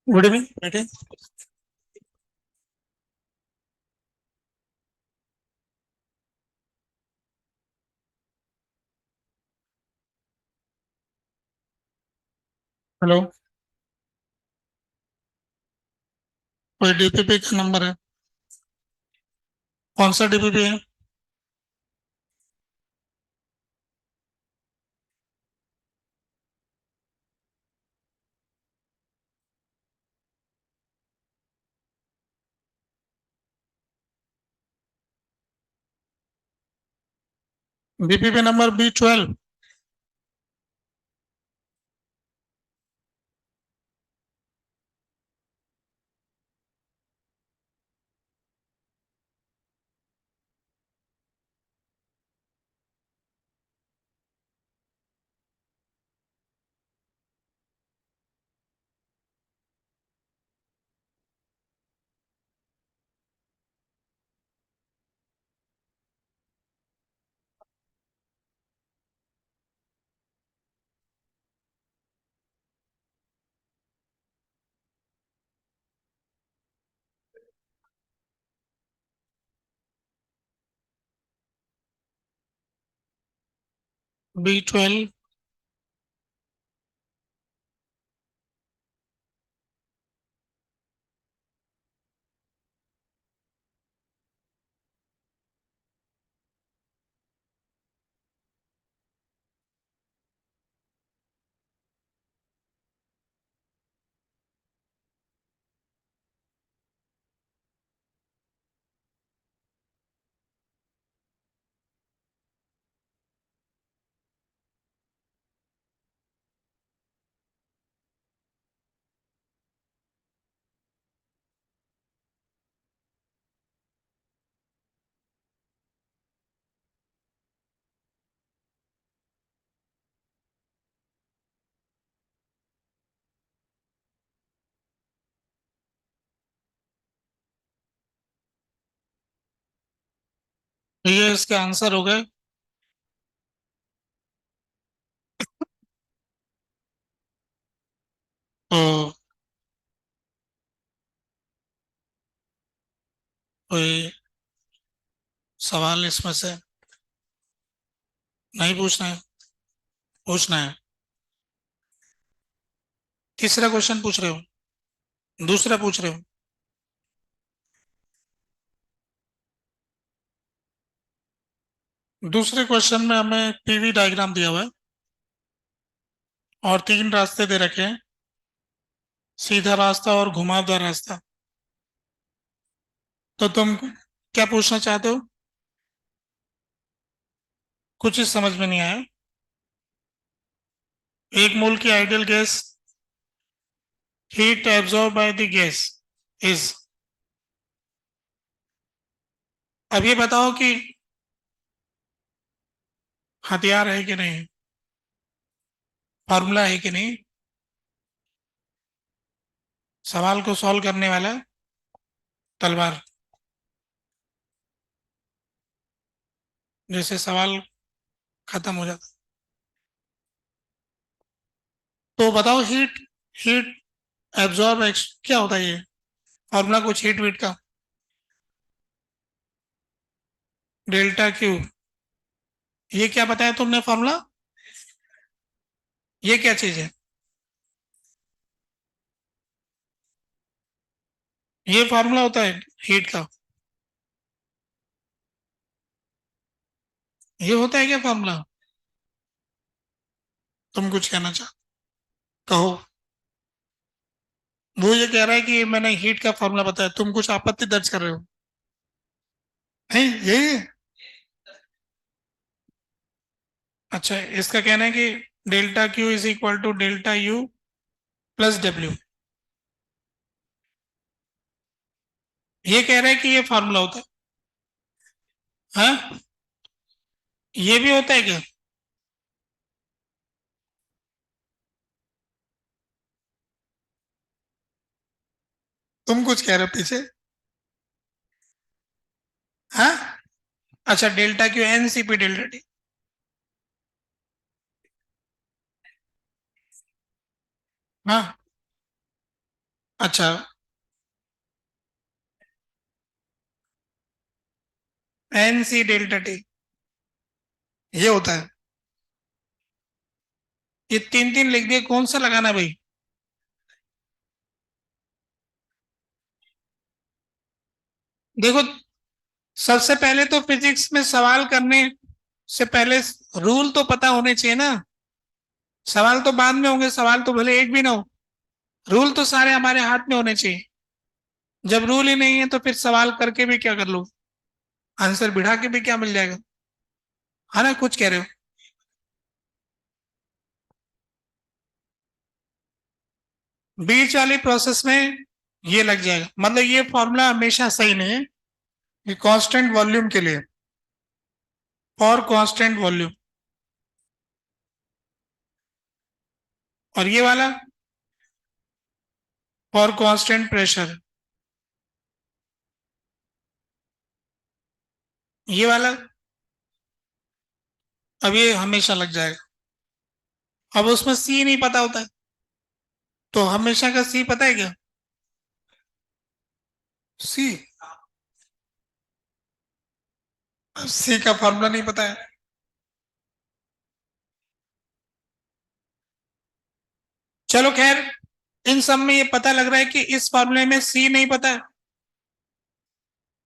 Good evening बेटे। Hello. कोई DPP का नंबर है? कौन सा डीपीपी है? BPP number B12। B12। ये इसके आंसर हो गए। तो कोई सवाल इसमें से नहीं पूछना है? पूछना है। तीसरा क्वेश्चन पूछ रहे हो? दूसरा पूछ रहे हो? दूसरे क्वेश्चन में हमें पीवी डायग्राम दिया हुआ है और तीन रास्ते दे रखे हैं, सीधा रास्ता और घुमावदार रास्ता। तो तुम क्या पूछना चाहते हो? कुछ ही समझ में नहीं आया। एक मोल की ideal gas heat absorb by the gas is. अब ये बताओ कि हथियार है कि नहीं, फॉर्मूला है कि नहीं, सवाल को सॉल्व करने वाला तलवार, जैसे सवाल खत्म हो जाता। तो बताओ हीट हीट एब्जॉर्ब क्या होता है ये फॉर्मूला, कुछ हीट वीट का? Delta Q. ये क्या बताया तुमने फॉर्मूला? ये क्या चीज है? ये फॉर्मूला होता है हीट का? ये होता है क्या फॉर्मूला? तुम कुछ कहना चाहो, कहो। वो ये कह रहा है कि मैंने हीट का फॉर्मूला बताया, तुम कुछ आपत्ति दर्ज कर रहे हो? है यही है? अच्छा, इसका कहना है कि delta Q is equal to delta U plus W. ये कह रहा है कि ये फॉर्मूला होता है। हाँ, ये भी होता है क्या? तुम कुछ कह रहे हो पीछे? हाँ। अच्छा, delta Q NCP delta T. हाँ। अच्छा, एनसी डेल्टा टी ये होता है। ये तीन तीन लिख दिए, कौन सा लगाना है भाई? देखो, सबसे पहले तो फिजिक्स में सवाल करने से पहले रूल तो पता होने चाहिए ना। सवाल तो बाद में होंगे, सवाल तो भले एक भी ना हो, रूल तो सारे हमारे हाथ में होने चाहिए। जब रूल ही नहीं है तो फिर सवाल करके भी क्या कर लो, आंसर बिठा के भी क्या मिल जाएगा? है ना, कुछ कह रहे हो? बीच वाली प्रोसेस में ये लग जाएगा, मतलब ये फॉर्मूला हमेशा सही नहीं है। ये कांस्टेंट वॉल्यूम के लिए, फॉर कांस्टेंट वॉल्यूम। और ये वाला फॉर कांस्टेंट प्रेशर। ये वाला अब ये हमेशा लग जाएगा। अब उसमें सी नहीं पता होता है, तो हमेशा का सी पता है क्या? सी, सी का फॉर्मूला नहीं पता है। चलो खैर, इन सब में ये पता लग रहा है कि इस फॉर्मूले में सी नहीं पता है।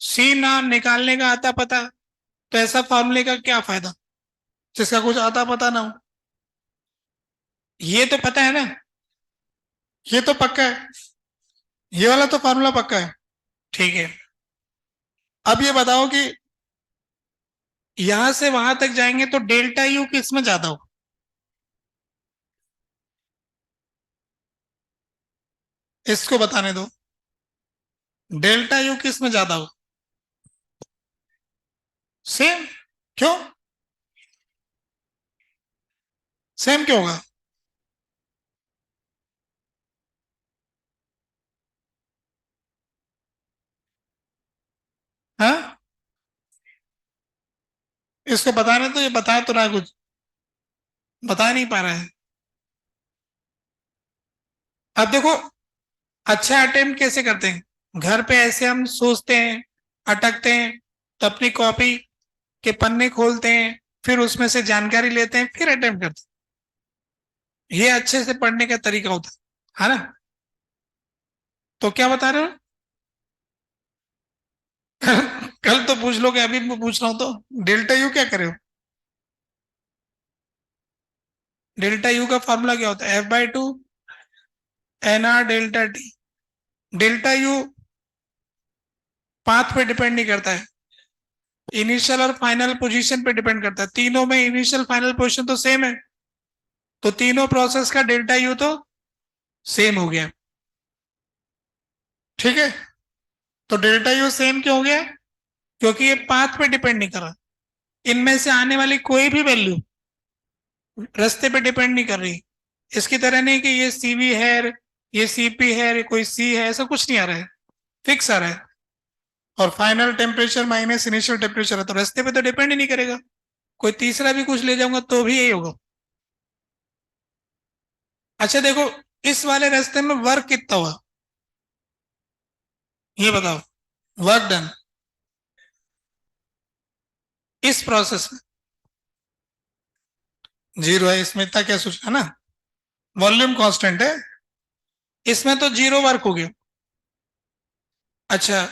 सी ना निकालने का आता पता, तो ऐसा फॉर्मूले का क्या फायदा जिसका कुछ आता पता ना हो। ये तो पता है ना, ये तो पक्का है, ये वाला तो फॉर्मूला पक्का है। ठीक है, अब ये बताओ कि यहां से वहां तक जाएंगे तो डेल्टा यू किस में ज्यादा हो? इसको बताने दो, डेल्टा यू किस में ज्यादा हो? सेम। क्यों? सेम क्यों होगा? हाँ, इसको बताने तो, ये बता तो रहा है कुछ, बता नहीं पा रहा है। अब देखो, अच्छा अटेम्प्ट कैसे करते हैं, घर पे ऐसे हम सोचते हैं, अटकते हैं, तो अपनी कॉपी के पन्ने खोलते हैं, फिर उसमें से जानकारी लेते हैं, फिर अटेम्प्ट करते हैं। ये अच्छे से पढ़ने का तरीका होता है ना? तो क्या बता रहे हो? कल तो पूछ लोगे, अभी मैं पूछ रहा हूं तो डेल्टा यू क्या करे हो? डेल्टा यू का फॉर्मूला क्या होता है? F/2 NR delta T. Delta U path पे डिपेंड नहीं करता है, इनिशियल और फाइनल पोजीशन पे डिपेंड करता है। तीनों में इनिशियल फाइनल पोजीशन तो सेम है, तो तीनों प्रोसेस का डेल्टा यू तो सेम हो गया। ठीक है, तो डेल्टा यू सेम क्यों हो गया? क्योंकि ये पाथ पे डिपेंड नहीं कर रहा, इनमें से आने वाली कोई भी वैल्यू रास्ते पे डिपेंड नहीं कर रही। इसकी तरह नहीं कि ये सीवी है, ये सीपी है, ये कोई सी है, ऐसा कुछ नहीं आ रहा है, फिक्स आ रहा है। और final temperature minus initial temperature है, तो रास्ते पे तो डिपेंड ही नहीं करेगा। कोई तीसरा भी कुछ ले जाऊंगा तो भी यही होगा। अच्छा देखो, इस वाले रास्ते में वर्क कितना हुआ, ये बताओ। वर्क डन इस प्रोसेस में जीरो है, इसमें इतना क्या सोचना ना, वॉल्यूम कांस्टेंट है, इसमें तो जीरो वर्क हो गया। अच्छा,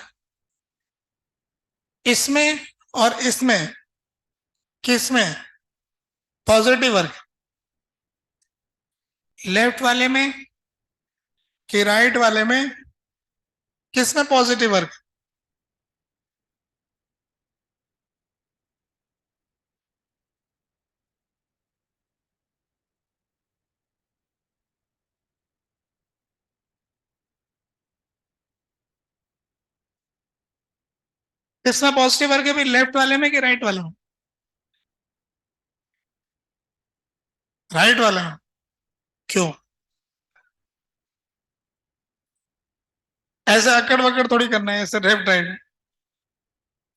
इसमें और इसमें किस में पॉजिटिव वर्क? लेफ्ट वाले में कि राइट वाले में, किस में पॉजिटिव वर्क? किस में पॉजिटिव वर्क है भाई, लेफ्ट वाले में कि राइट वाले में? राइट वाले में। क्यों? ऐसे अकड़ वकड़ थोड़ी करना है, ऐसे लेफ्ट राइट,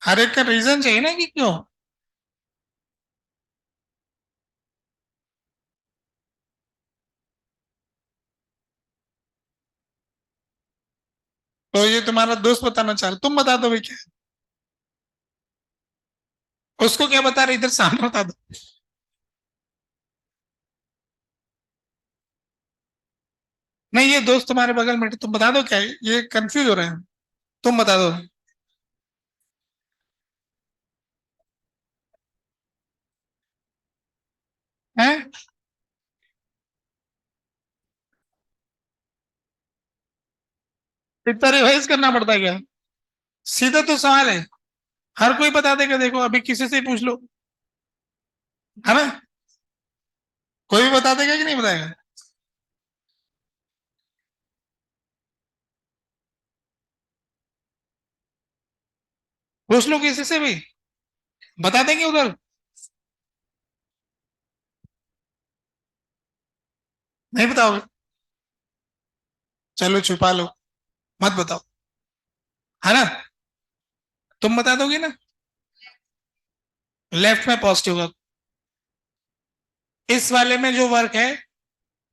हर एक का रीजन चाहिए ना कि क्यों। तो ये तुम्हारा दोस्त बताना चाह रहा, तुम बता दो भाई क्या है? उसको क्या बता रहे, इधर सामने बता दो। नहीं, ये दोस्त तुम्हारे बगल में, तुम बता दो क्या है, ये कंफ्यूज हो रहे हैं, तुम बता दो। हैं? इतना रिवाइज करना पड़ता है क्या? सीधा तो सवाल है, हर कोई बता देगा, देखो अभी किसी से ही पूछ लो। है ना? कोई भी बता देगा कि नहीं बताएगा? पूछ लो किसी से भी, बता देंगे उधर। नहीं बताओगे? चलो छुपा लो, मत बताओ। है ना? तुम बता दोगे ना? लेफ्ट में पॉजिटिव वर्क। इस वाले में जो वर्क है,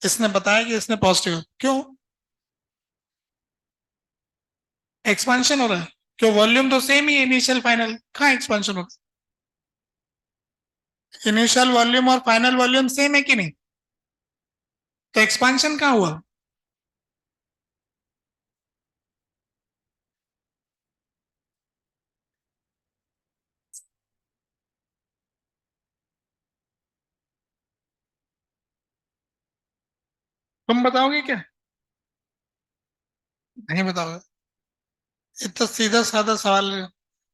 इसने बताया कि इसने पॉजिटिव वर्क क्यों? एक्सपांशन हो रहा है। क्यों? वॉल्यूम तो सेम ही है, इनिशियल फाइनल, कहाँ एक्सपांशन हो रहा है? इनिशियल वॉल्यूम और फाइनल वॉल्यूम सेम है कि नहीं? तो एक्सपांशन कहाँ हुआ? तुम बताओगे क्या? नहीं बताओगे? इतना सीधा साधा सवाल है,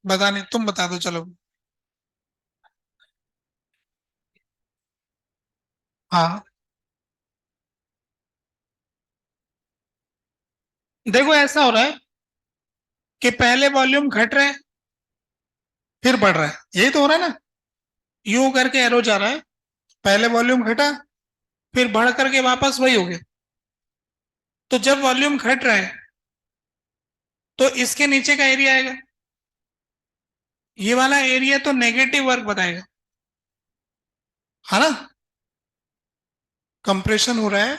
बता नहीं, तुम बता दो चलो। हाँ, देखो ऐसा हो रहा है कि पहले वॉल्यूम घट रहा है, फिर बढ़ रहा है, यही तो हो रहा है ना? यू करके एरो जा रहा है, पहले वॉल्यूम घटा, फिर बढ़ करके वापस वही हो गया। तो जब वॉल्यूम घट रहा है, तो इसके नीचे का एरिया आएगा, ये वाला एरिया तो नेगेटिव वर्क बताएगा, है ना? कंप्रेशन हो रहा है,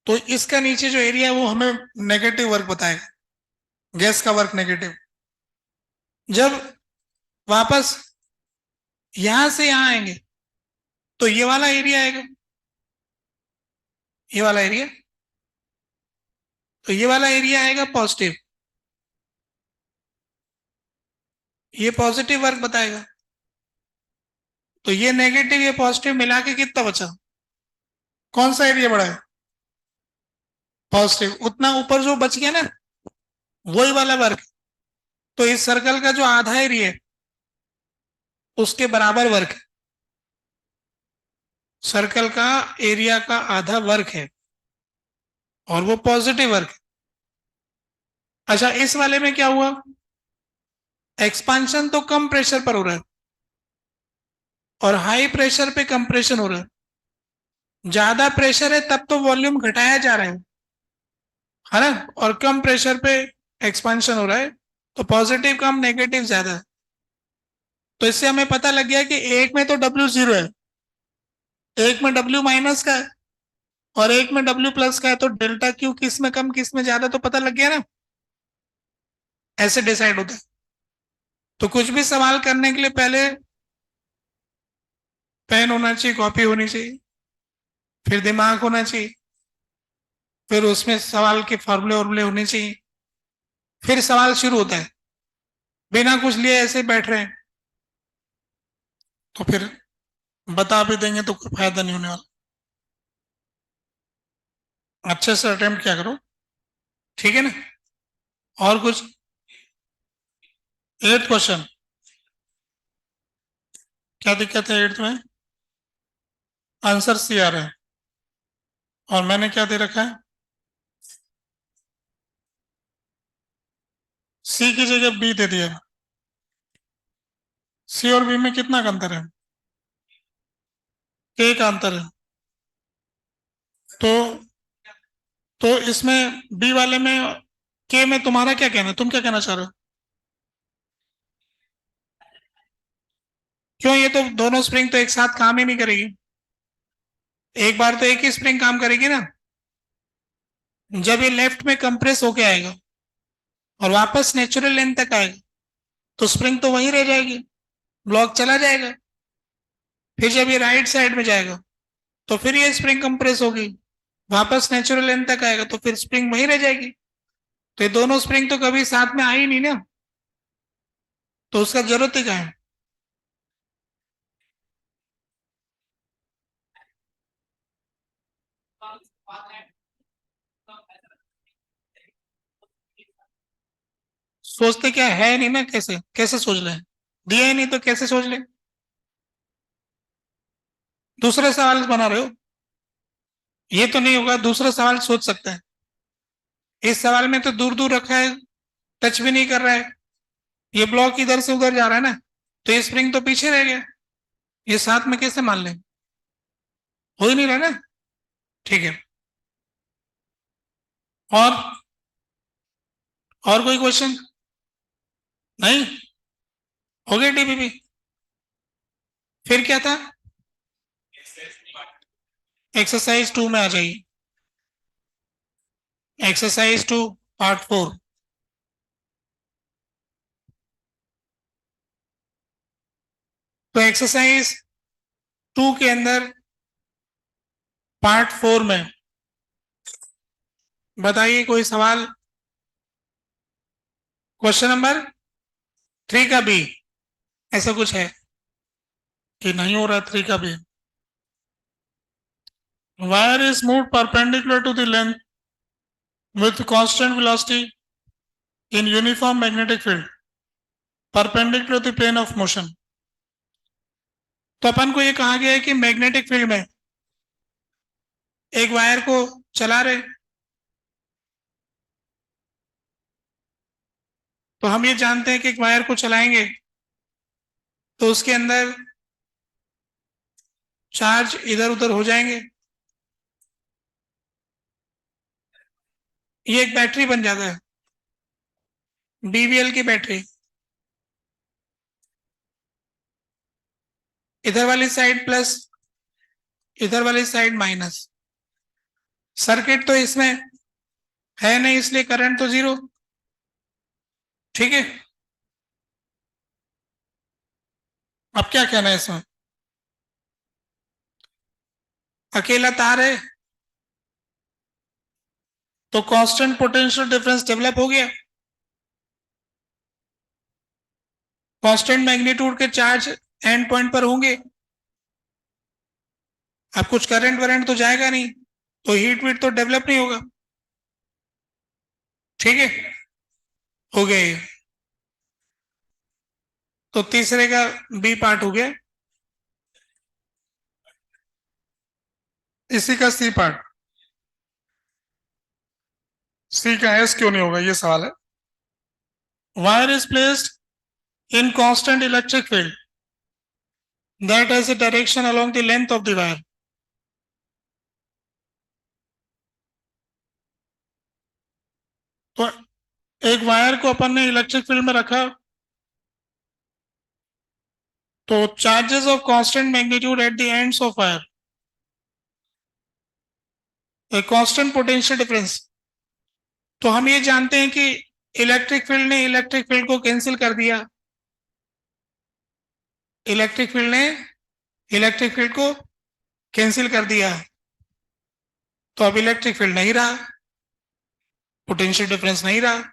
तो इसका नीचे जो एरिया है वो हमें नेगेटिव वर्क बताएगा, गैस का वर्क नेगेटिव। जब वापस यहां से यहां आएंगे, तो ये वाला एरिया आएगा, ये वाला एरिया, तो ये वाला एरिया आएगा पॉजिटिव, ये पॉजिटिव वर्क बताएगा। तो ये नेगेटिव ये पॉजिटिव मिला के कितना बचा? कौन सा एरिया बढ़ा है? पॉजिटिव। उतना ऊपर जो बच गया ना, वही वाला वर्क। तो इस सर्कल का जो आधा एरिया है, उसके बराबर वर्क है। सर्कल का एरिया का आधा वर्क है, और वो पॉजिटिव वर्क है। अच्छा, इस वाले में क्या हुआ? एक्सपांशन तो कम प्रेशर पर हो रहा है, और हाई प्रेशर पे कंप्रेशन हो रहा है। ज्यादा प्रेशर है तब तो वॉल्यूम घटाया जा रहा है ना? और कम प्रेशर पे एक्सपांशन हो रहा है, तो पॉजिटिव कम नेगेटिव ज्यादा है। तो इससे हमें पता लग गया कि एक में तो डब्ल्यू जीरो है, एक में डब्ल्यू माइनस का है, और एक में डब्ल्यू प्लस का है। तो डेल्टा क्यू किस में कम किस में ज्यादा तो पता लग गया ना? ऐसे डिसाइड होता है। तो कुछ भी सवाल करने के लिए पहले पेन होना चाहिए, कॉपी होनी चाहिए, फिर दिमाग होना चाहिए, फिर उसमें सवाल के फॉर्मूले वॉर्मूले होने चाहिए, फिर सवाल शुरू होता है। बिना कुछ लिए ऐसे बैठ रहे हैं, तो फिर बता भी देंगे तो कोई फायदा नहीं होने वाला। अच्छे से अटेम्प्ट क्या करो, ठीक है ना? और कुछ? एट्थ क्वेश्चन, क्या दिक्कत है एट्थ में? आंसर सी आ रहा है, और मैंने क्या दे रखा है? सी की जगह बी दे दिया। सी और बी में कितना का अंतर है? के का अंतर है। तो इसमें बी वाले में के में तुम्हारा क्या कहना है? तुम क्या कहना चाह रहे हो? क्यों? ये तो दोनों स्प्रिंग तो एक साथ काम ही नहीं करेगी। एक बार तो एक ही स्प्रिंग काम करेगी ना। जब ये लेफ्ट में कंप्रेस होके आएगा और वापस नेचुरल लेंथ तक आएगा, तो स्प्रिंग तो वहीं रह जाएगी, ब्लॉक चला जाएगा। फिर जब ये राइट साइड में जाएगा, तो फिर ये स्प्रिंग कंप्रेस होगी, वापस नेचुरल लेंथ तक आएगा, तो फिर स्प्रिंग वहीं रह जाएगी। तो ये दोनों स्प्रिंग तो कभी साथ में आई नहीं ना, तो उसका जरूरत ही क्या है? सोचते क्या है नहीं ना, कैसे कैसे सोच ले? दिया ही नहीं तो कैसे सोच ले? दूसरा सवाल बना रहे हो? ये तो नहीं होगा, दूसरा सवाल सोच सकता है। इस सवाल में तो दूर दूर रखा है, टच भी नहीं कर रहा है। ये ब्लॉक इधर से उधर जा रहा है ना, तो ये स्प्रिंग तो पीछे रह गया। ये साथ में कैसे मान लें? हो ही नहीं रहा ना। ठीक है। और और कोई क्वेश्चन? नहीं? हो गया टीपीपी? फिर क्या था? एक्सरसाइज 2 में आ जाइए। Exercise 2 part 4। तो एक्सरसाइज 2 के अंदर पार्ट 4 में बताइए कोई सवाल। क्वेश्चन नंबर 3 का बी, ऐसा कुछ है कि नहीं हो रहा? 3 का B, wire is move perpendicular to the length with constant velocity in uniform magnetic field perpendicular to the plane of motion। तो अपन को ये कहा गया है कि मैग्नेटिक फील्ड में एक वायर को चला रहे, तो हम ये जानते हैं कि एक वायर को चलाएंगे तो उसके अंदर चार्ज इधर उधर हो जाएंगे। ये एक बैटरी बन जाता है, बीवीएल की बैटरी। इधर वाली साइड प्लस, इधर वाली साइड माइनस। सर्किट तो इसमें है नहीं, इसलिए करंट तो जीरो। ठीक है। अब क्या कहना है इसमें? अकेला तार है तो कांस्टेंट पोटेंशियल डिफरेंस डेवलप हो गया। कांस्टेंट मैग्नीट्यूड के चार्ज एंड पॉइंट पर होंगे। अब कुछ करंट वरेंट तो जाएगा नहीं, तो हीट वीट तो डेवलप नहीं होगा। ठीक है, हो गया ये। तो तीसरे का बी पार्ट हो गया। इसी का सी पार्ट। सी का एस क्यों नहीं होगा, ये सवाल है। Wire is placed in constant electric field that has a direction along the length of the wire। तो एक वायर को अपन ने इलेक्ट्रिक फील्ड में रखा, तो charges of constant magnitude at the ends of wire, a constant potential difference. तो हम ये जानते हैं कि इलेक्ट्रिक फील्ड ने इलेक्ट्रिक फील्ड को कैंसिल कर दिया। इलेक्ट्रिक फील्ड ने इलेक्ट्रिक फील्ड को कैंसिल कर दिया, तो अब इलेक्ट्रिक फील्ड नहीं रहा, पोटेंशियल डिफरेंस नहीं रहा।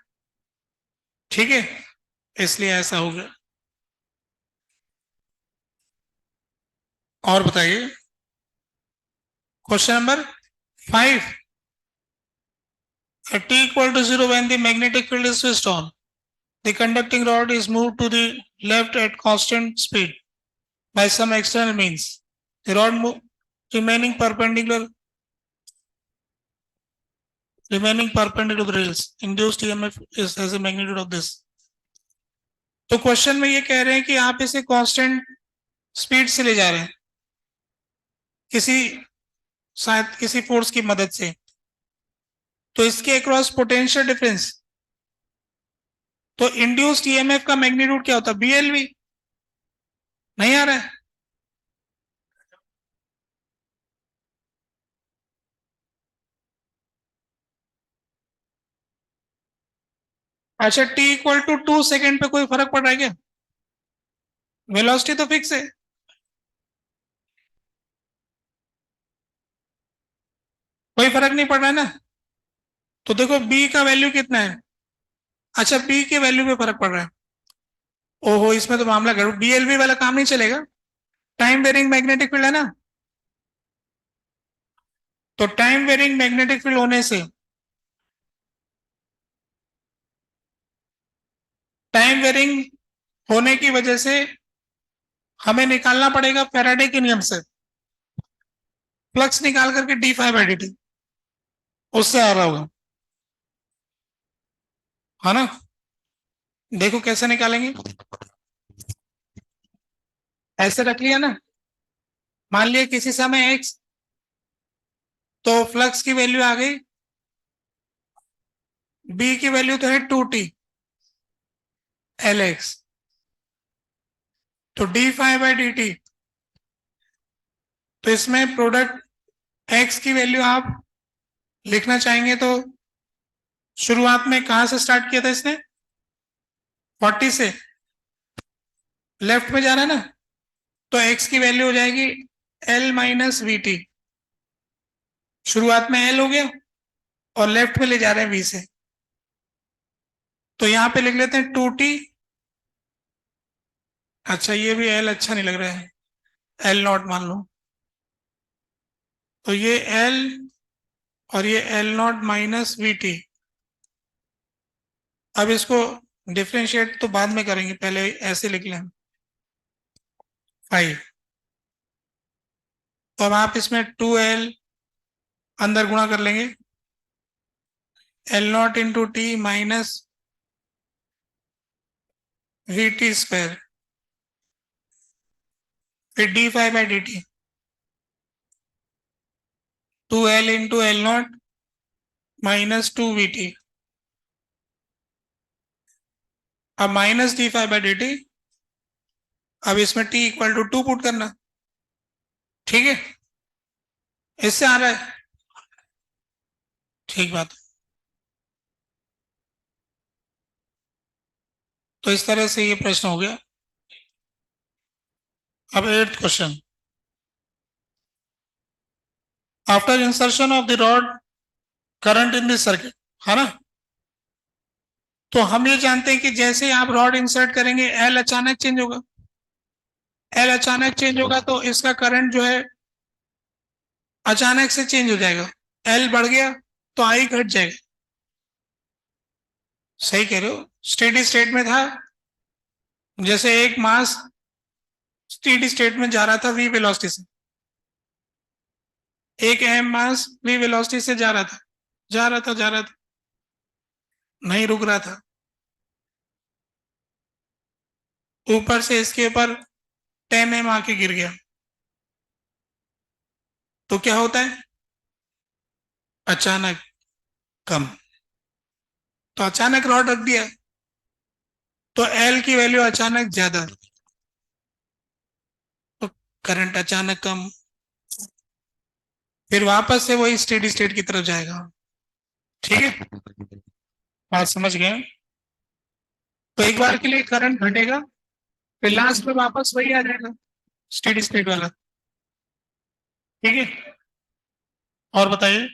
ठीक है, इसलिए ऐसा हो गया। और बताइए question number 5। at t equal to 0 when the magnetic field is switched on, the conducting rod is moved to the left at constant speed by some external means. The rod remaining perpendicular to the rails. Induced EMF has a magnitude of this। तो question में ये कह रहे हैं कि आप इसे constant speed से ले जा रहे हैं किसी, शायद किसी फोर्स की मदद से। तो इसके अक्रॉस पोटेंशियल डिफरेंस, तो इंड्यूस्ड ईएमएफ का मैग्नीट्यूड क्या होता है? बीएलवी। नहीं आ रहा है? अच्छा, टी इक्वल टू 2 सेकेंड पे कोई फर्क पड़ रहा है क्या? वेलोसिटी तो फिक्स है। कोई फर्क नहीं पड़ रहा है ना। तो देखो बी का वैल्यू कितना है। अच्छा, बी के वैल्यू पे फर्क पड़ रहा है। ओहो, इसमें तो मामला गड़बड़, बीएलवी वाला काम नहीं चलेगा। टाइम वेरिंग मैग्नेटिक फील्ड है ना, तो टाइम वेरिंग मैग्नेटिक फील्ड होने से, टाइम वेरिंग होने की वजह से हमें निकालना पड़ेगा फैराडे के नियम से। फ्लक्स निकाल करके d5/dt उससे आ रहा होगा, है ना। देखो कैसे निकालेंगे, ऐसे रख लिया ना। मान लिया किसी समय x, तो फ्लक्स की वैल्यू आ गई, b की वैल्यू तो है 2t Lx, तो d5/dt, तो इसमें प्रोडक्ट x की वैल्यू आप लिखना चाहेंगे तो शुरुआत में कहां से स्टार्ट किया था इसने, 40 से लेफ्ट में जाना है ना, तो x की वैल्यू हो जाएगी L-VT, शुरुआत में L हो गया और लेफ्ट में ले जा रहे हैं v से, तो यहां पे लिख लेते हैं 2t। अच्छा ये भी L अच्छा नहीं लग रहा है, L0 मान लो, तो ये L और ये L0-VT। अब इसको डिफ्रेंशिएट तो बाद में करेंगे, पहले ऐसे लिख लें 5, तो अब आप इसमें 2L अंदर गुणा कर लेंगे, L0 × t - VT², फिर d5/dt, 2L × L0 - 2VT, अब माइनस d5/dt, अब इसमें t = 2 पुट करना, ठीक है, इससे आ रहा है, ठीक बात। तो इस तरह से ये प्रश्न हो गया। अब 8th question, after insertion of the rod current in this circuit, है ना। तो हम ये जानते हैं कि जैसे ही आप रॉड इंसर्ट करेंगे एल अचानक चेंज होगा, एल अचानक चेंज होगा तो इसका करंट जो है अचानक से चेंज हो जाएगा, एल बढ़ गया तो आई घट जाएगा, सही कह रहे हो। स्टेडी स्टेट में था, जैसे एक मास स्टेडी स्टेट में जा रहा था v वेलोसिटी से, एक अहम मास v वेलोसिटी से जा रहा था, जा रहा था, जा रहा था, नहीं रुक रहा था, ऊपर से इसके ऊपर 10 m आके गिर गया, तो क्या होता है, अचानक कम, तो अचानक रॉड रख दिया तो एल की वैल्यू अचानक ज्यादा, तो करंट अचानक कम, फिर वापस से वही स्टेडी स्टेट की तरफ जाएगा, ठीक है, बात समझ गए। तो एक बार के लिए करंट घटेगा, फिर लास्ट में वापस वही आ जाएगा स्टेडी स्टेट वाला, ठीक है। और बताइए,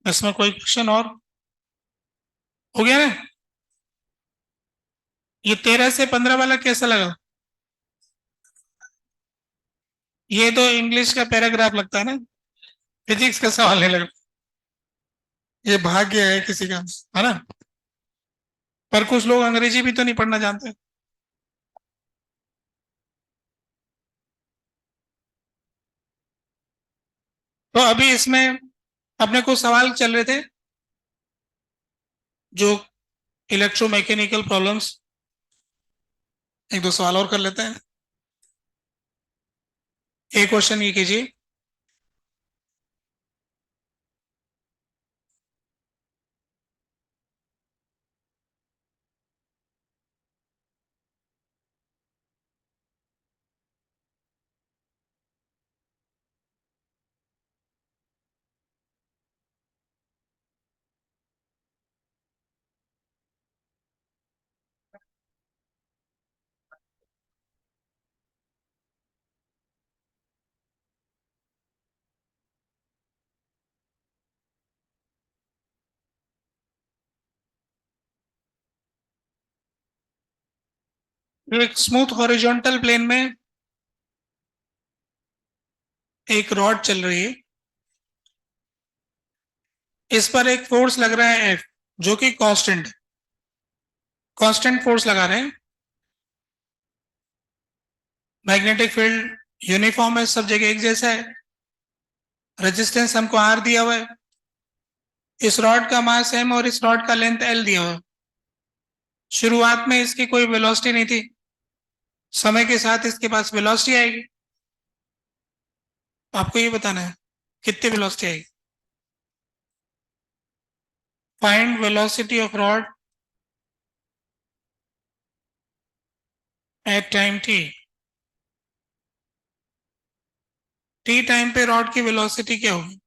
इसमें कोई क्वेश्चन और, हो गया ना। ये 13 से 15 वाला कैसा लगा, ये तो इंग्लिश का पैराग्राफ लगता है ना, फिजिक्स का सवाल नहीं लग रहा, ये भाग्य है किसी का, है ना। पर कुछ लोग अंग्रेजी भी तो नहीं पढ़ना जानते। तो अभी इसमें अपने को सवाल चल रहे थे जो इलेक्ट्रोमैकेनिकल प्रॉब्लम्स, एक दो सवाल और कर लेते हैं। एक क्वेश्चन ये कीजिए, एक स्मूथ हॉरिजॉन्टल प्लेन में एक रॉड चल रही है, इस पर एक फोर्स लग रहा है F, जो कि कांस्टेंट, कांस्टेंट फोर्स लगा रहे हैं, मैग्नेटिक फील्ड यूनिफॉर्म है, सब जगह एक जैसा है। रेजिस्टेंस हमको आर दिया हुआ है। इस रॉड का मास एम और इस रॉड का लेंथ एल दिया हुआ है। शुरुआत में इसकी कोई वेलोसिटी नहीं थी, समय के साथ इसके पास वेलोसिटी आएगी। आपको ये बताना है कितनी वेलोसिटी आएगी। Find velocity of rod at time T. T time पे रॉड की वेलोसिटी क्या होगी?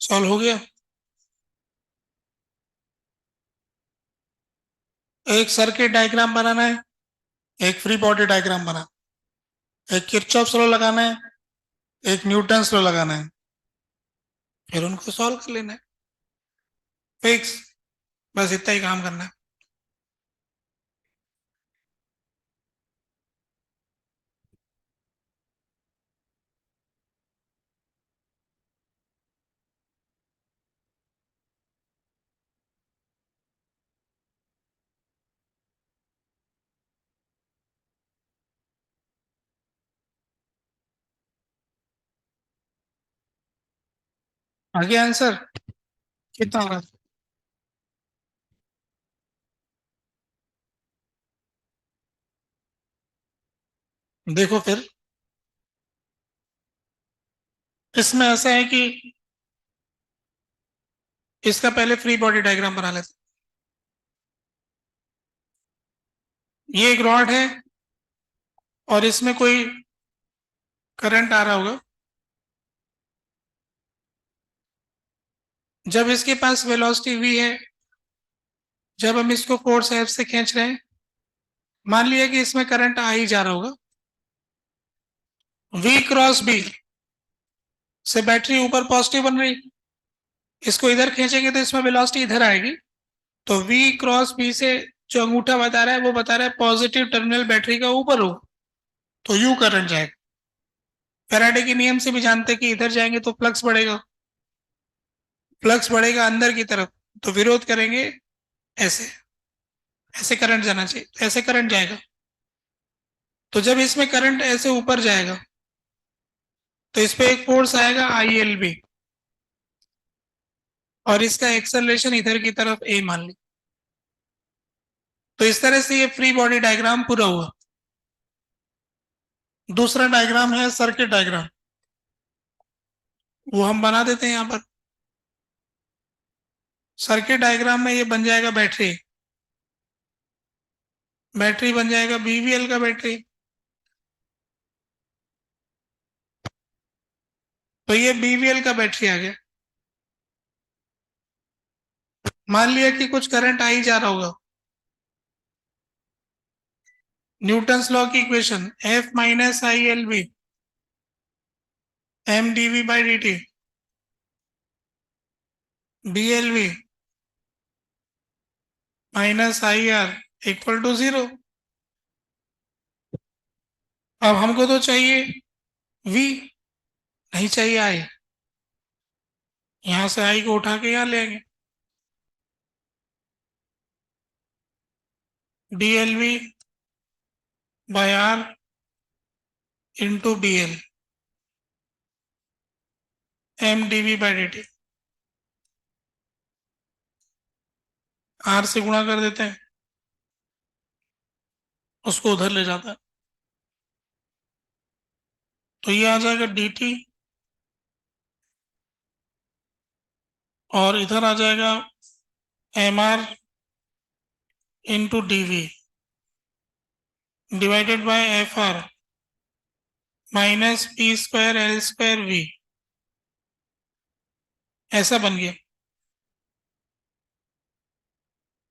सॉल्व हो गया। एक सर्किट डायग्राम बनाना है, एक फ्री बॉडी डायग्राम बना, एक किरचॉफ लॉ लगाना है, एक न्यूटन लॉ लगाना है, फिर उनको सॉल्व कर लेना है। फिक्स। बस इतना ही काम करना है। आगे आंसर कितना होगा? देखो फिर, इसमें ऐसा है कि इसका पहले फ्री बॉडी डायग्राम बना लेते। ये एक रॉड है और इसमें कोई करंट आ रहा होगा। जब इसके पास वेलोसिटी v है, जब हम इसको फोर्स F से खींच रहे हैं, मान लिया कि इसमें करंट आ ही जा रहा होगा। v क्रॉस b से बैटरी ऊपर पॉजिटिव बन रही, इसको इधर खींचेंगे तो इसमें वेलोसिटी इधर आएगी। तो v क्रॉस b से जो अंगूठा बता रहा है वो बता रहा है पॉजिटिव टर्मिनल बैटरी का ऊपर हो, तो यू करंट जाएगा। फैराडे के नियम से भी जानते हैं कि इधर जाएंगे तो फ्लक्स बढ़ेगा, फ्लक्स बढ़ेगा अंदर की तरफ, तो विरोध करेंगे ऐसे, ऐसे करंट जाना चाहिए, ऐसे करंट जाएगा। तो जब इसमें करंट ऐसे ऊपर जाएगा तो इस पे एक फोर्स आएगा ILB, और इसका एक्सेलरेशन इधर की तरफ ए मान ली। तो इस तरह से ये फ्री बॉडी डायग्राम पूरा हुआ। दूसरा डायग्राम है सर्किट डायग्राम, वो हम बना देते हैं यहाँ पर। सर्किट डायग्राम में ये बन जाएगा बैटरी, बैटरी बन जाएगा बीवीएल का बैटरी। तो ये बीवीएल का बैटरी आ गया। मान लिया कि कुछ करंट आ ही जा रहा होगा, न्यूटन्स लॉ की equation F minus I L B M D V by D T B L V minus I R equal to 0। अब हमको तो चाहिए वी, नहीं चाहिए आई। यहां से आई को उठा के यहाँ ले आएंगे, D L V by R into B L M D V by D T. R से गुणा कर देते हैं, उसको उधर ले जाता है, तो ये आ जाएगा डी टी, और इधर आ जाएगा M R into D V divided by F R minus P square L square V. ऐसा बन गया,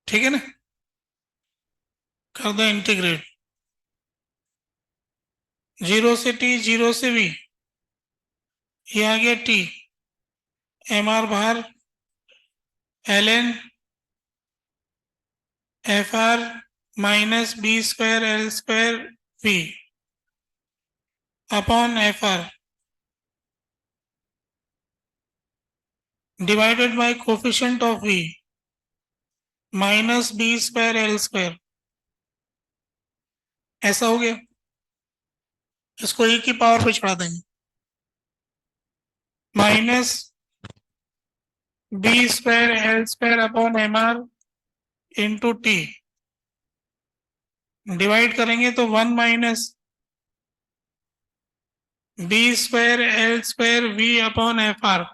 ठीक है ना। कर दो इंटीग्रेट, 0 से टी 0 से वी, ये आ गया टी, एम आर बाहर, L N F R minus B square L square V upon F R divided by coefficient of V minus B square L square. ऐसा हो गया, इसको e की पावर पे चढ़ा देंगे, minus B square L square upon M R into T, divide करेंगे तो 1 minus B square L square V upon F R,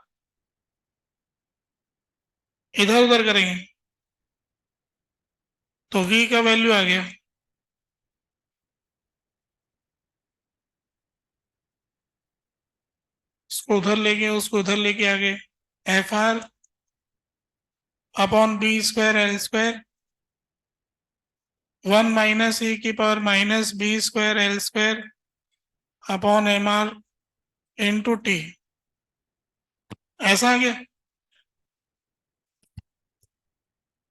इधर उधर करेंगे तो v का वैल्यू आ गया, इसको उधर लेके उसको उधर लेके आ गए, F R upon B square L square 1 minus e की power minus B square L square upon M R into T. ऐसा आ गया।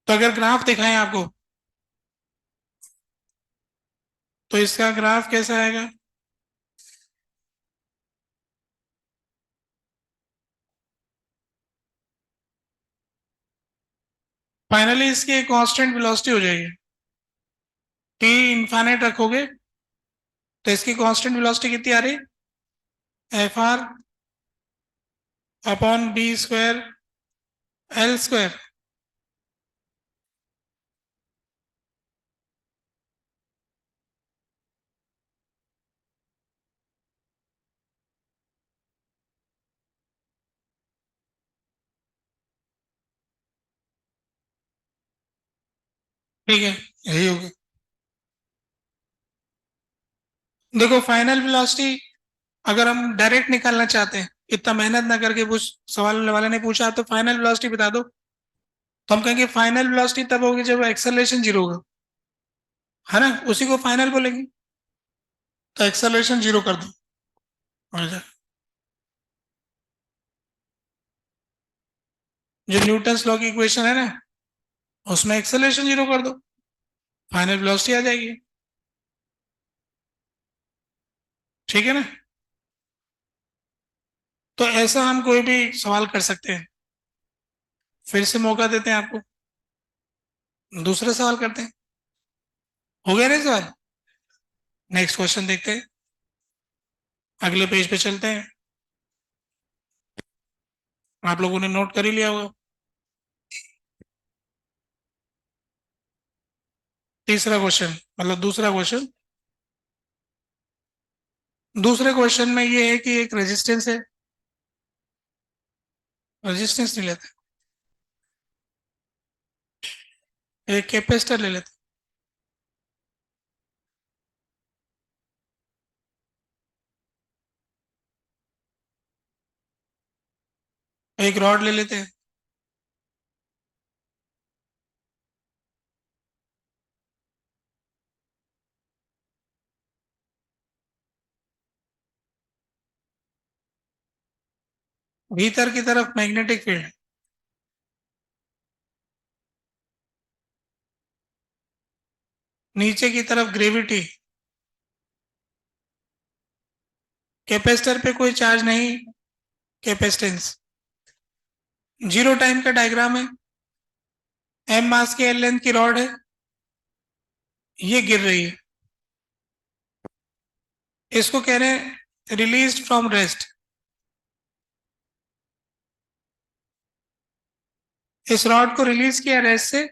तो अगर ग्राफ दिखाएं आपको, तो इसका ग्राफ कैसा आएगा? फाइनली इसकी एक कांस्टेंट वेलोसिटी हो जाएगी, टी इनफाइनाइट रखोगे तो इसकी कांस्टेंट वेलोसिटी कितनी आ रही? F R upon B square L square. ठीक है, यही होगा। देखो फाइनल वेलोसिटी अगर हम डायरेक्ट निकालना चाहते हैं, इतना मेहनत ना करके, पूछ सवाल वाले ने पूछा तो फाइनल वेलोसिटी बता दो, तो हम कहेंगे फाइनल वेलोसिटी तब होगी जब एक्सेलरेशन जीरो होगा, है ना, उसी को फाइनल बोलेंगे। तो एक्सेलरेशन जीरो कर दो, हो जाए। जो न्यूटन्स लॉ की इक्वेशन है ना, उसमें एक्सेलरेशन जीरो कर दो, फाइनल वेलोसिटी आ जाएगी, ठीक है ना। तो ऐसा हम कोई भी सवाल कर सकते हैं। फिर से मौका देते हैं आपको, दूसरा सवाल करते हैं। हो गया ना सवाल? नेक्स्ट क्वेश्चन देखते हैं, अगले पेज पे चलते हैं। आप लोगों ने नोट कर ही लिया होगा। तीसरा क्वेश्चन, मतलब दूसरा क्वेश्चन। दूसरे क्वेश्चन में ये है कि एक रेजिस्टेंस है, रेजिस्टेंस नहीं लेते, एक कैपेसिटर ले लेते हैं, एक रॉड ले लेते हैं। भीतर की तरफ मैग्नेटिक फील्ड, नीचे की तरफ ग्रेविटी। कैपेसिटर पे कोई चार्ज नहीं, कैपेसिटेंस। जीरो टाइम का डायग्राम है। एम मास की एल लेंथ की रॉड है, ये गिर रही है। इसको कह रहे हैं रिलीज फ्रॉम रेस्ट। इस रॉड को रिलीज किया रेस्ट से,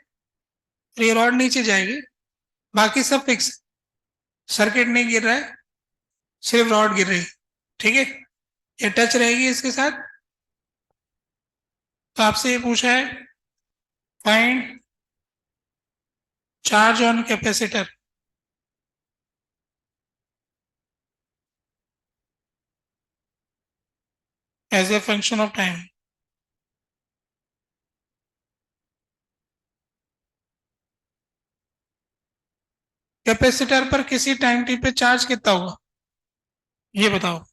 तो ये रॉड नीचे जाएगी। बाकी सब फिक्स, सर्किट नहीं गिर रहा है, सिर्फ रॉड गिर रही है। ठीक है, ये टच रहेगी इसके साथ। तो आपसे ये पूछा है, find charge on capacitor as a function of time. Capacitor पर किसी टाइम टी पे चार्ज कितना होगा, ये बताओ।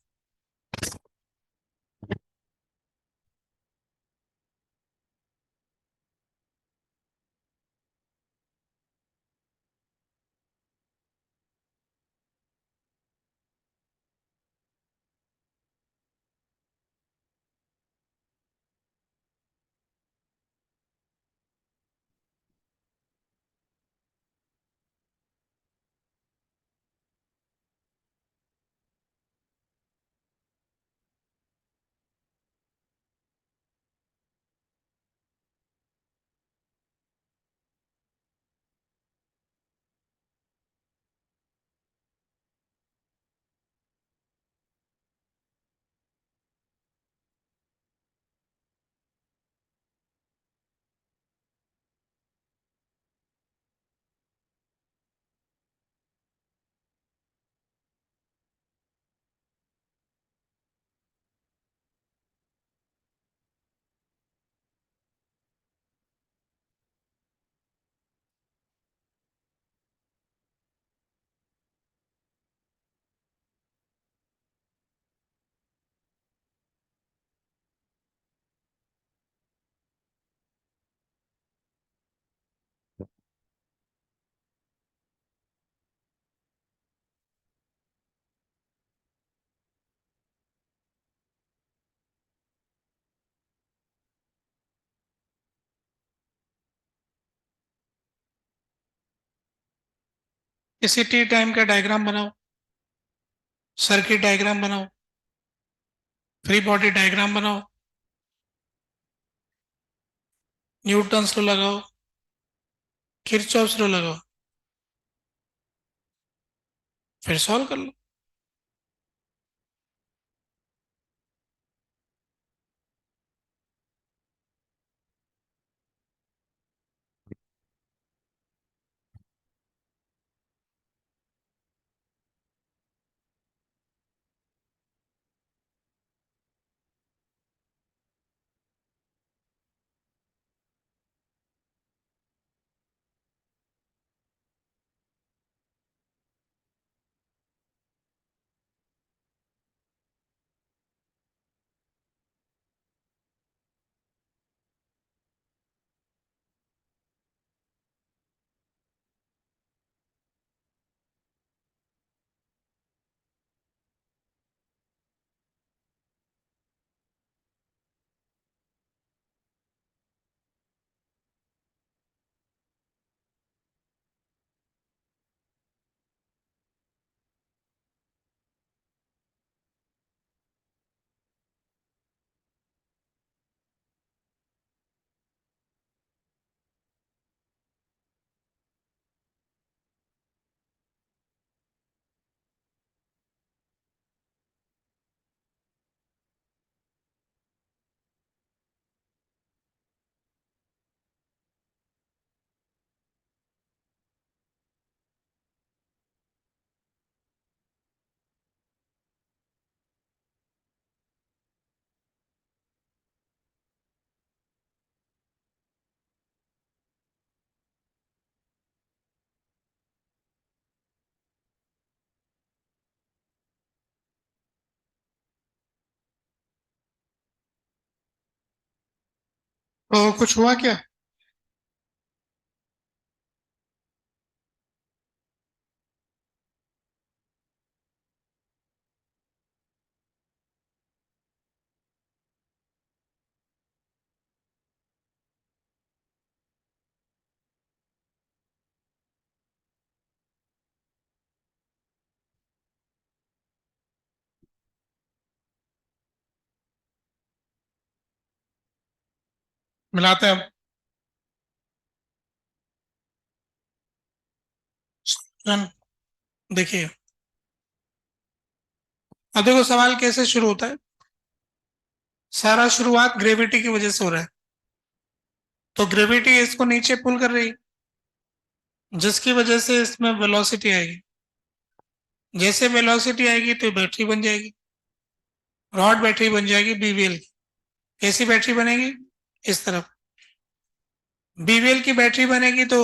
किसी टी टाइम का डायग्राम बनाओ, सर्किट डायग्राम बनाओ, फ्री बॉडी डायग्राम बनाओ, न्यूटन लो लगाओ, किरचॉफ लो लगाओ, फिर सॉल्व कर लो। तो कुछ हुआ क्या? मिलाते हैं अब। रन। देखिए, अब देखो सवाल कैसे शुरू होता है। सारा शुरुआत ग्रेविटी की वजह से हो रहा है, तो ग्रेविटी इसको नीचे पुल कर रही है, जिसकी वजह से इसमें वेलोसिटी आएगी। जैसे वेलोसिटी आएगी तो बैटरी बन जाएगी, रॉड बैटरी बन जाएगी बीवीएल की। कैसी बैटरी बनेगी? इस तरफ बीवीएल की बैटरी बनेगी तो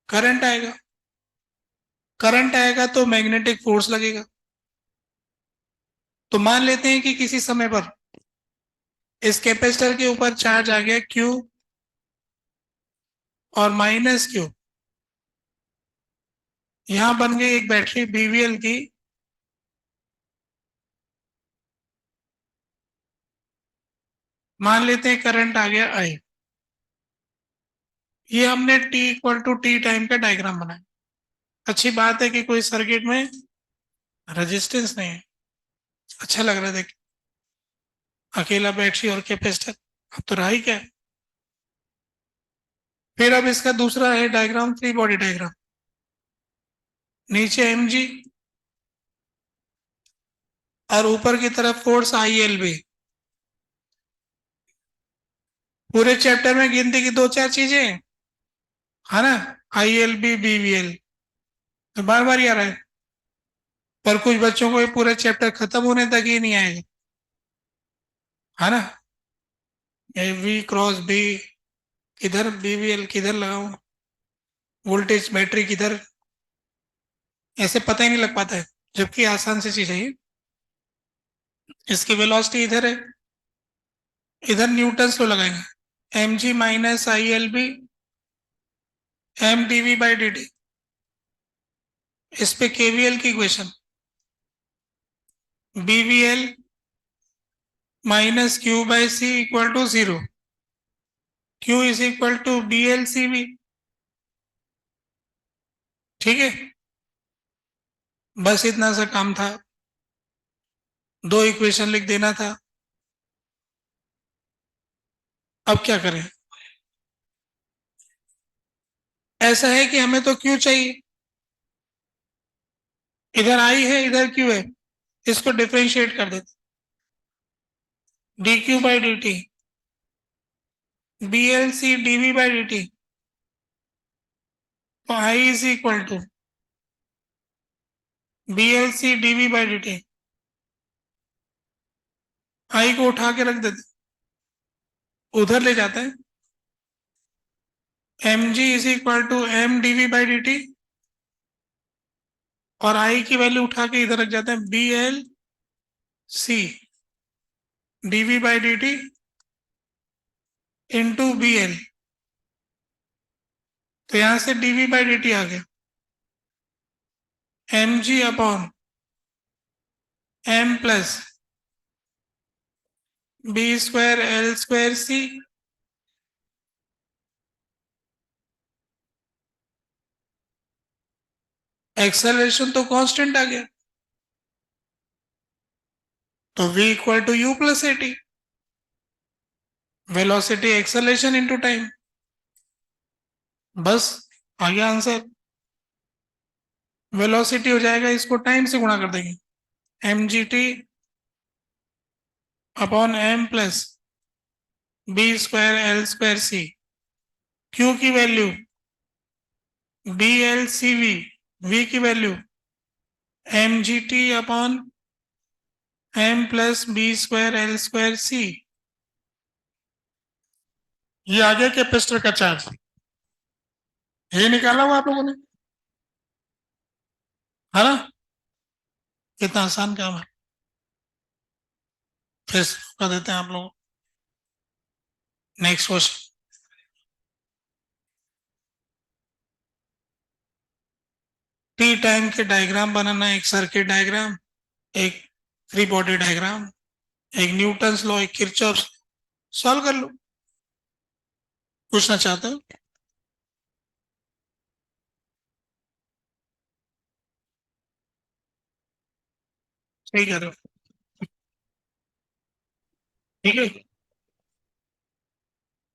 करंट आएगा। करंट आएगा तो मैग्नेटिक फोर्स लगेगा। तो मान लेते हैं कि किसी समय पर इस कैपेसिटर के ऊपर चार्ज आ गया क्यू और माइनस क्यू। यहां बन गई एक बैटरी बीवीएल की। मान लेते हैं करंट आ गया आई। ये हमने T equal to T time का डायग्राम बनाया। अच्छी बात है कि कोई सर्किट में रेजिस्टेंस नहीं है। अच्छा लग रहा है देख, अकेला बैटरी और कैपेसिटर। अब तो रहा ही क्या है। फिर अब इसका दूसरा है डायग्राम, फ्री बॉडी डायग्राम। नीचे एम जी और ऊपर की तरफ फोर्स आई एल बी। पूरे चैप्टर में गिनती की दो चार चीजें हैं, है ना। I L B B V L तो बार बार ही आ रहा है, पर कुछ बच्चों को ये पूरा चैप्टर खत्म होने तक ही नहीं आएगा, है ना। ये वी क्रॉस बी किधर, बी वी एल किधर लगाऊं, वोल्टेज बैटरी किधर, ऐसे पता ही नहीं लग पाता है। जबकि आसान सी चीज है ये। इसकी वेलोसिटी इधर है, इधर न्यूटन लो लगाएंगे। M G minus I L B M D V by D T. इस पे केवीएल की equation, B V L minus Q by C equal to zero. Q is equal to B L C B. ठीक है, बस इतना सा काम था, दो इक्वेशन लिख देना था। अब क्या करें? ऐसा है कि हमें तो क्यू चाहिए, इधर आई है इधर क्यू है। इसको डिफरेंशिएट कर देते, D Q by D T B L C D V by D T. तो I is equal to B L C D V by D T. I को उठा के रख देते, उधर ले जाते हैं। M G is equal to M D V by D T, और आई की वैल्यू उठा के इधर रख जाते हैं, B L C D V by D T into B L. तो यहां से D V by D T आ गया M G upon M plus B square L square C. Acceleration तो कांस्टेंट आ गया, तो v equal to U plus A T. Velocity acceleration into time. बस आ गया आंसर। वेलोसिटी हो जाएगा, इसको टाइम से गुणा कर देंगे, M G T upon M plus B square L square C. Q की value B L C V, V की value M G T upon M plus B square L square C. ये आ गया capacitor का charge. ये निकाला हुआ आप लोगों ने, है ना। कितना आसान काम है। फिर कर देते हैं आप लोग। Next question. टी टाइम के डायग्राम बनाना, एक सर्किट डायग्राम, एक फ्री बॉडी डायग्राम, एक न्यूटन्स लॉ, एक किरचॉफ। सॉल्व कर लो। पूछना चाहते हो? सही कह रहे हो। ठीक है।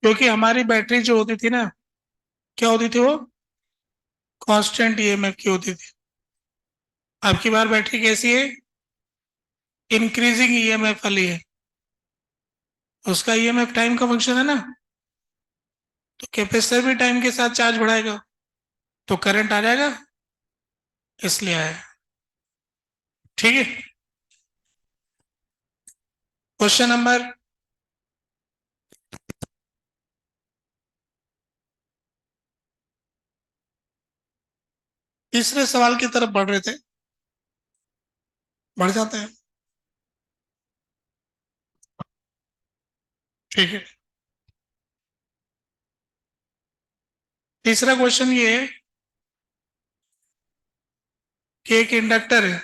क्योंकि हमारी बैटरी जो होती थी ना, क्या होती थी वो? कांस्टेंट ईएमएफ की होती थी। अब की बार बैटरी कैसी है? इंक्रीजिंग ईएमएफ वाली है। उसका ईएमएफ टाइम का फंक्शन है ना, तो कैपेसिटर भी टाइम के साथ चार्ज बढ़ाएगा, तो करंट आ जाएगा। इसलिए आया। ठीक है। Question number. तीसरे सवाल की तरफ बढ़ रहे थे, बढ़ जाते हैं। ठीक है। तीसरा क्वेश्चन ये है कि एक इंडक्टर है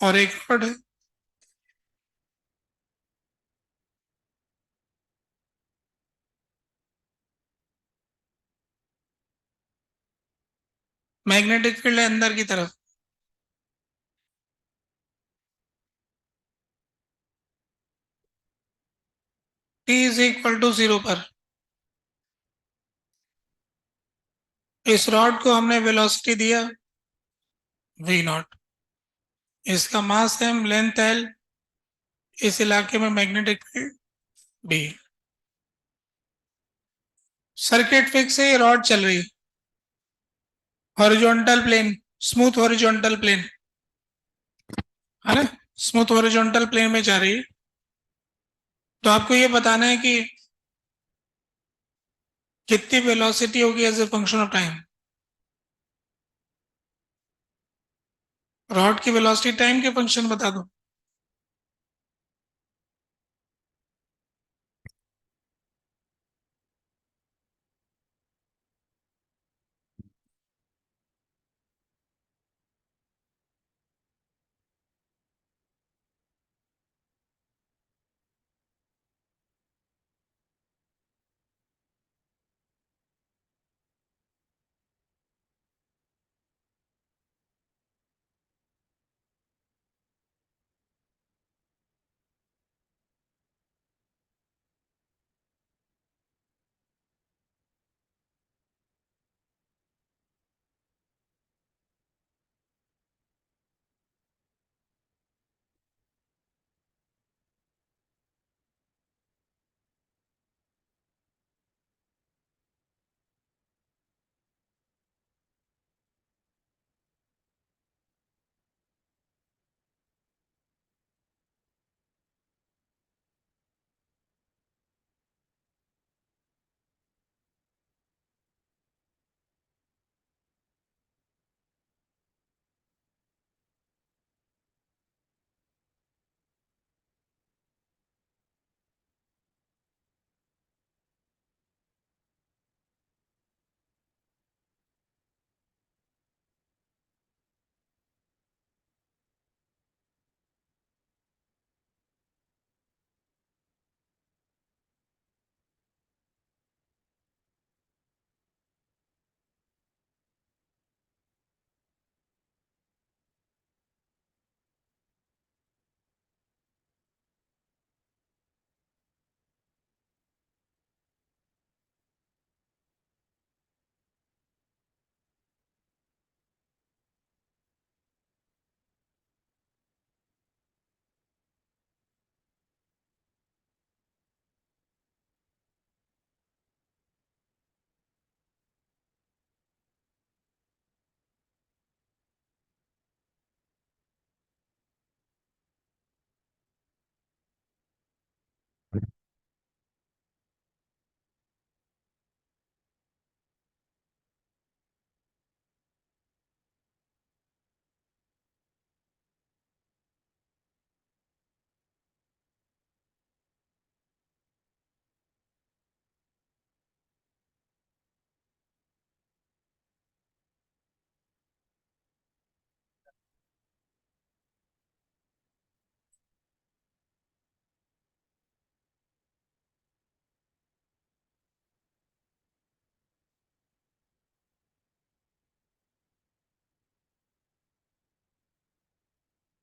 और एक रॉड है। मैग्नेटिक फील्ड है अंदर की तरफ। टी इज इक्वल टू 0 पर इस रॉड को हमने वेलोसिटी दिया v0। इसका मास m, लेंथ l, इस इलाके में magnetic field b। Circuit fix है, रॉड चल रही। Horizontal plane, smooth horizontal plane, है ना? स्मूथ हॉरिजॉन्टल प्लेन में जा रही है। तो आपको ये बताना है कि कितनी वेलोसिटी होगी as a function of time. Rod की वेलोसिटी टाइम के फंक्शन बता दो।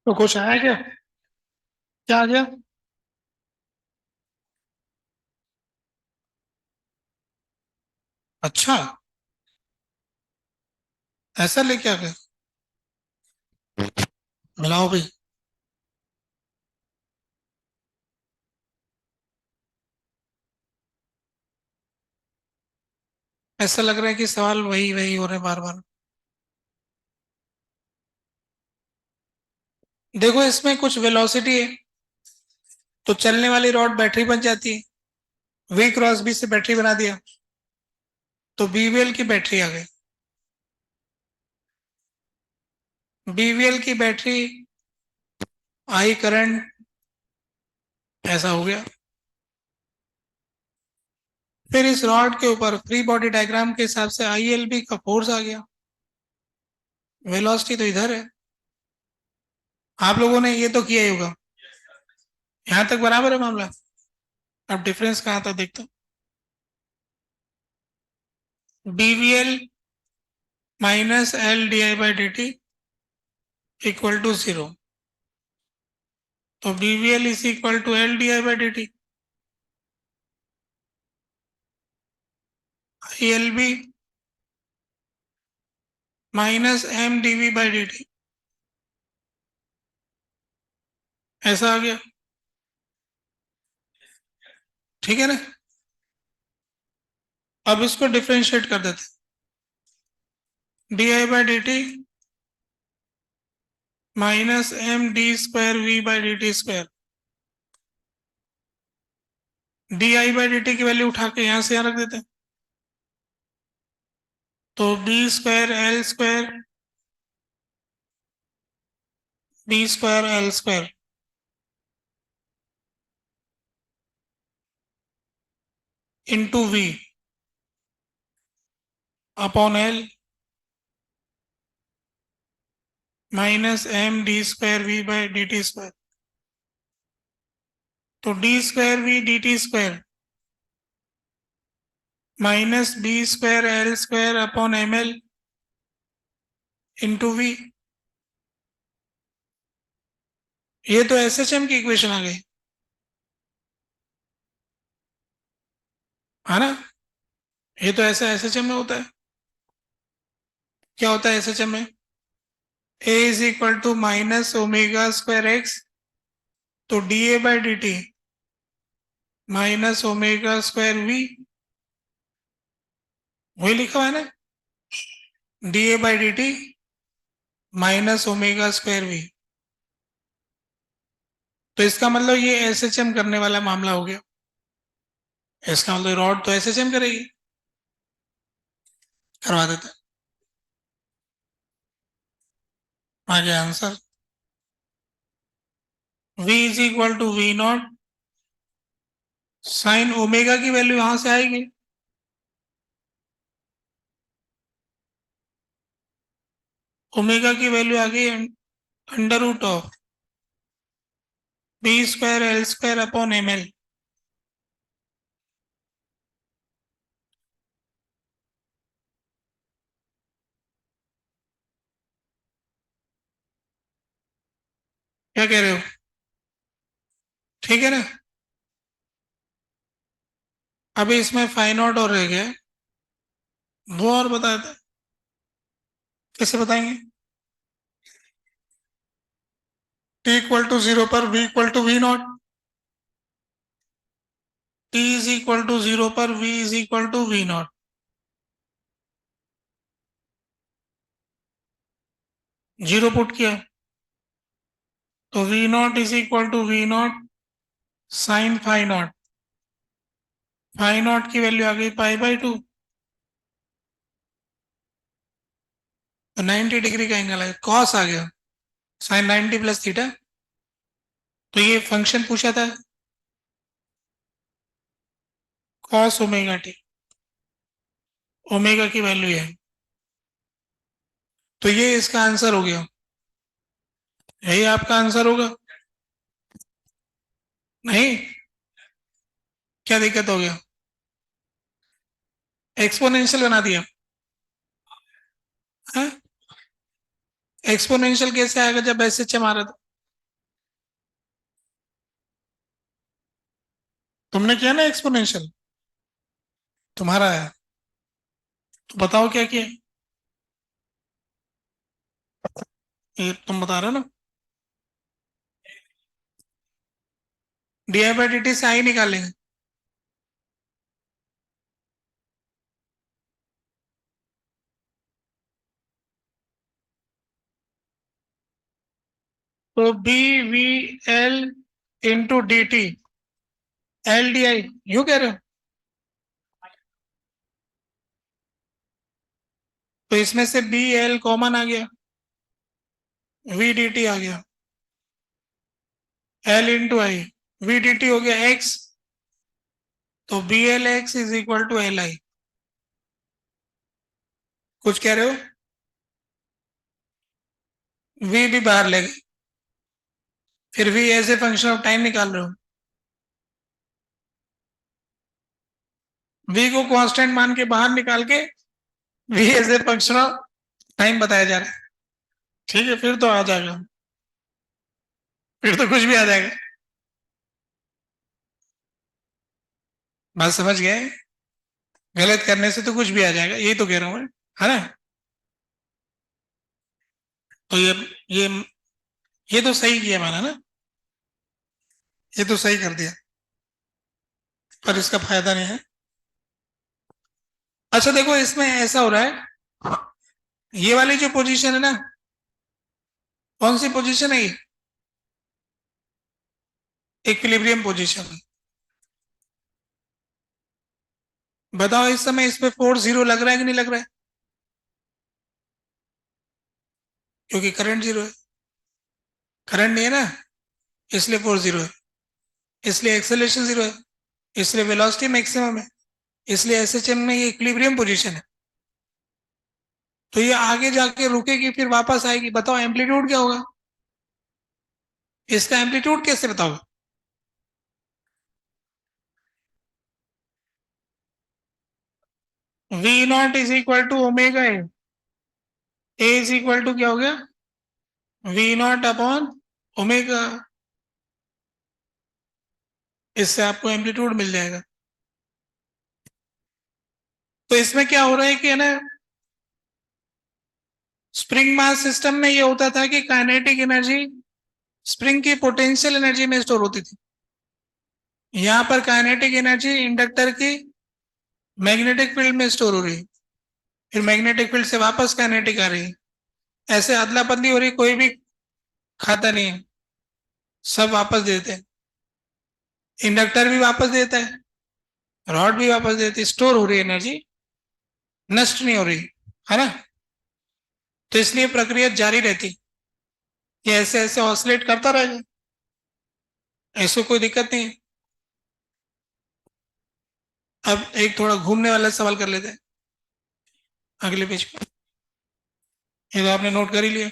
तो कुछ आया क्या? क्या आ गया? अच्छा, ऐसा लेके आ गए। मिलाओ भाई। ऐसा लग रहा है कि सवाल वही वही हो रहे हैं बार बार। देखो इसमें कुछ वेलोसिटी है, तो चलने वाली रॉड बैटरी बन जाती है। वी क्रॉस बी से बैटरी बना दिया, तो बीवीएल की बैटरी आ गई। बीवीएल की बैटरी, आई करंट, ऐसा हो गया। फिर इस रॉड के ऊपर फ्री बॉडी डायग्राम के हिसाब से आईएलबी का फोर्स आ गया। वेलोसिटी तो इधर है। आप लोगों ने ये तो किया ही होगा। यहां तक बराबर है मामला। अब डिफरेंस कहाँ था देखते। BVL minus L D I by D T equal to zero. तो BVL is equal to L D I by D T. I L B minus M D V by D T, ऐसा आ गया। ठीक है ना? अब इसको differentiate कर देते। D I by D T minus M D square V by D T square. D I by D T की वैल्यू उठा के यहां से यहां रख देते हैं। तो B square L square, B square L square into V upon L minus M D square V by D T square. तो D square V D T square minus B square L square upon M L into V. ये तो S H M की equation आ गई, है ना? ये तो ऐसा एस एच एम में होता है। क्या होता है एस एच एम में? A is equal to minus omega square X, तो D A by D T minus omega square V, वही लिखा हुआ है ना? D A by D T minus omega square V. तो इसका मतलब ये एस एच एम करने वाला मामला हो गया। इसका मतलब रॉड तो एस एच एम करेगी। करवा देते हैं। आ गया answer. v is equal to V not sine omega की वैल्यू यहां से आएगी। ओमेगा की वैल्यू आ गई under root of B square L square upon M L. क्या कह रहे हो? ठीक है ना? अभी इसमें फाइन आउट और रह गया है, वो और बता देते। कैसे बताएंगे? टी इक्वल टू जीरो पर V equal to V naught. T is equal to zero पर V is equal to V naught. Zero put किया, तो V not is equal to V not sine phi naught. Phi naught की value आ गई pi by two, तो 90 degree का angle है, cos आ गया साइन 90 प्लस थीटा। तो ये फंक्शन पूछा था कॉस ओमेगा टी, ओमेगा की वैल्यू है। तो ये इसका आंसर हो गया। यही आपका आंसर होगा। नहीं, क्या दिक्कत हो गया? एक्सपोनेंशियल बना दिया है। एक्सपोनेंशियल कैसे आएगा जब एस एच एम आ रहा था? तुमने किया ना एक्सपोनेंशियल, तुम्हारा है, तो बताओ क्या किया। ये तुम बता रहे हो ना। डी बाई डी टी से आई निकालेंगे। तो B V L into D T, L D I, यू कह रहे हो। तो इसमें से बी एल कॉमन आ गया, वी डी टी आ गया, L into I, V D T हो गया एक्स, तो B L X is equal to L I. कुछ कह रहे हो। वी भी बाहर ले गए, फिर भी as a function of time निकाल रहे हो। वी को कांस्टेंट मान के बाहर निकाल के V as a function of time बताया जा रहा है। ठीक है, फिर तो आ जाएगा, फिर तो कुछ भी आ जाएगा। बात समझ गए। गलत करने से तो कुछ भी आ जाएगा, यही तो कह रहा हूँ मैं, है ना। तो ये ये तो सही किया मैंने ना, ये तो सही कर दिया, पर इसका फायदा नहीं है। अच्छा देखो, इसमें ऐसा हो रहा है, ये वाली जो पोजीशन है ना, कौन सी पोजीशन है ये, इक्विलिब्रियम पोजीशन। बताओ इस समय इस पे फोर्स जीरो लग रहा है कि नहीं लग रहा है, क्योंकि करंट जीरो है। करंट नहीं है ना, इसलिए फोर्स जीरो है, इसलिए एक्सेलरेशन जीरो है, इसलिए वेलोसिटी मैक्सिमम है, इसलिए एसएचएम में ये इक्विलिब्रियम पोजीशन है। तो ये आगे जाके रुकेगी फिर वापस आएगी। बताओ एम्पलीट्यूड क्या होगा, इसका एम्पलीट्यूड कैसे बताओ। V not is equal to omega A is equal to क्या हो गया, वी नॉट अपॉन ओमेगा। इससे आपको एम्पलीट्यूड मिल जाएगा। तो इसमें क्या हो रहा है कि है ना, स्प्रिंग मास सिस्टम में ये होता था कि काइनेटिक एनर्जी स्प्रिंग की पोटेंशियल एनर्जी में स्टोर होती थी। यहां पर काइनेटिक एनर्जी इंडक्टर की मैग्नेटिक फील्ड में स्टोर हो रही है, फिर मैग्नेटिक फील्ड से वापस काइनेटिक आ रही है। ऐसे अदला बदली हो रही, कोई भी खाता नहीं है, सब वापस देते हैं। इंडक्टर भी वापस देता है, रॉड भी वापस देती है, स्टोर हो रही है एनर्जी, नष्ट नहीं हो रही, है ना। तो इसलिए प्रक्रिया जारी रहती, ये ऐसे ऐसे ऑसिलेट करता रहेगा, ऐसे कोई दिक्कत नहीं है। अब एक थोड़ा घूमने वाला सवाल कर लेते हैं अगले पेज पे। ये तो आपने नोट कर ही लिया।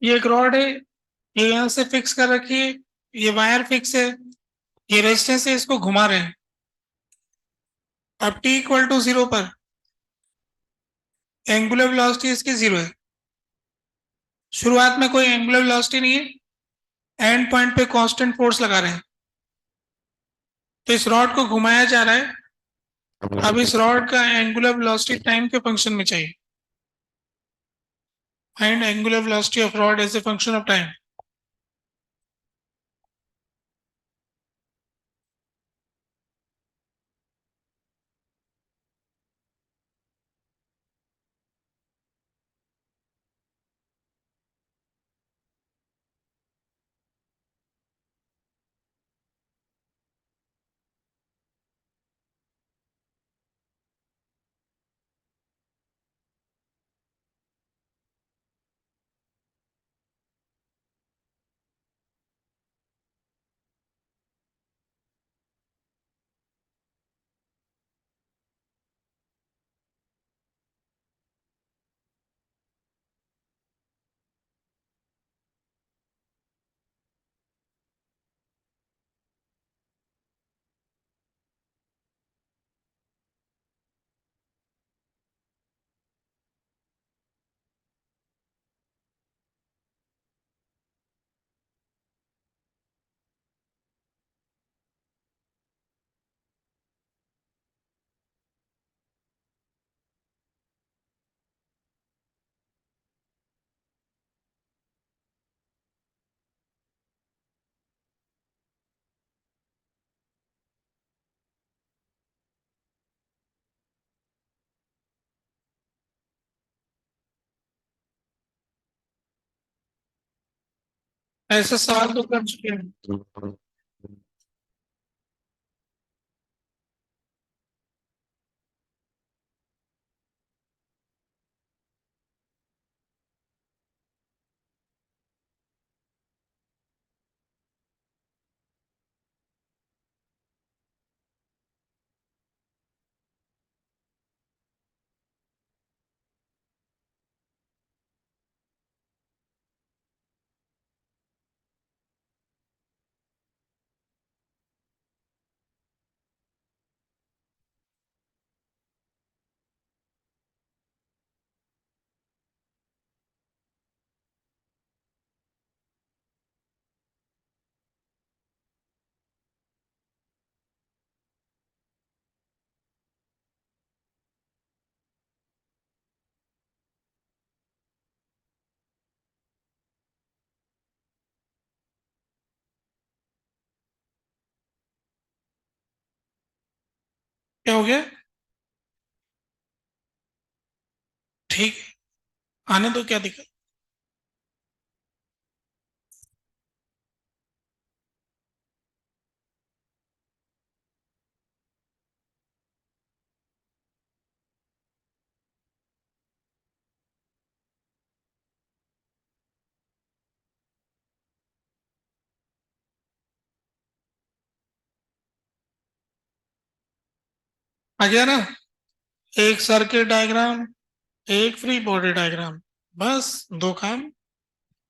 ये एक रॉड है, ये यहाँ से फिक्स कर रखी है, ये वायर फिक्स है, ये रेजिस्टेंस है, इसको घुमा रहे हैं। अब टी इक्वल टू जीरो पर एंगुलर वेलोसिटी इसकी जीरो है। शुरुआत में कोई एंगुलर वेलोसिटी नहीं है, एंड पॉइंट पे कांस्टेंट फोर्स लगा रहे हैं। तो इस रॉड को घुमाया जा रहा है। अब इस रॉड का एंगुलर वेलोसिटी टाइम के फंक्शन में चाहिए। Find angular velocity of rod as a function of time. ऐसे सवाल तो कर चुके हैं। क्या हो गया? ठीक है, आने दो, क्या दिक्कत। आ गया ना? एक सर्किट डायग्राम, एक फ्री बॉडी डायग्राम, बस दो काम।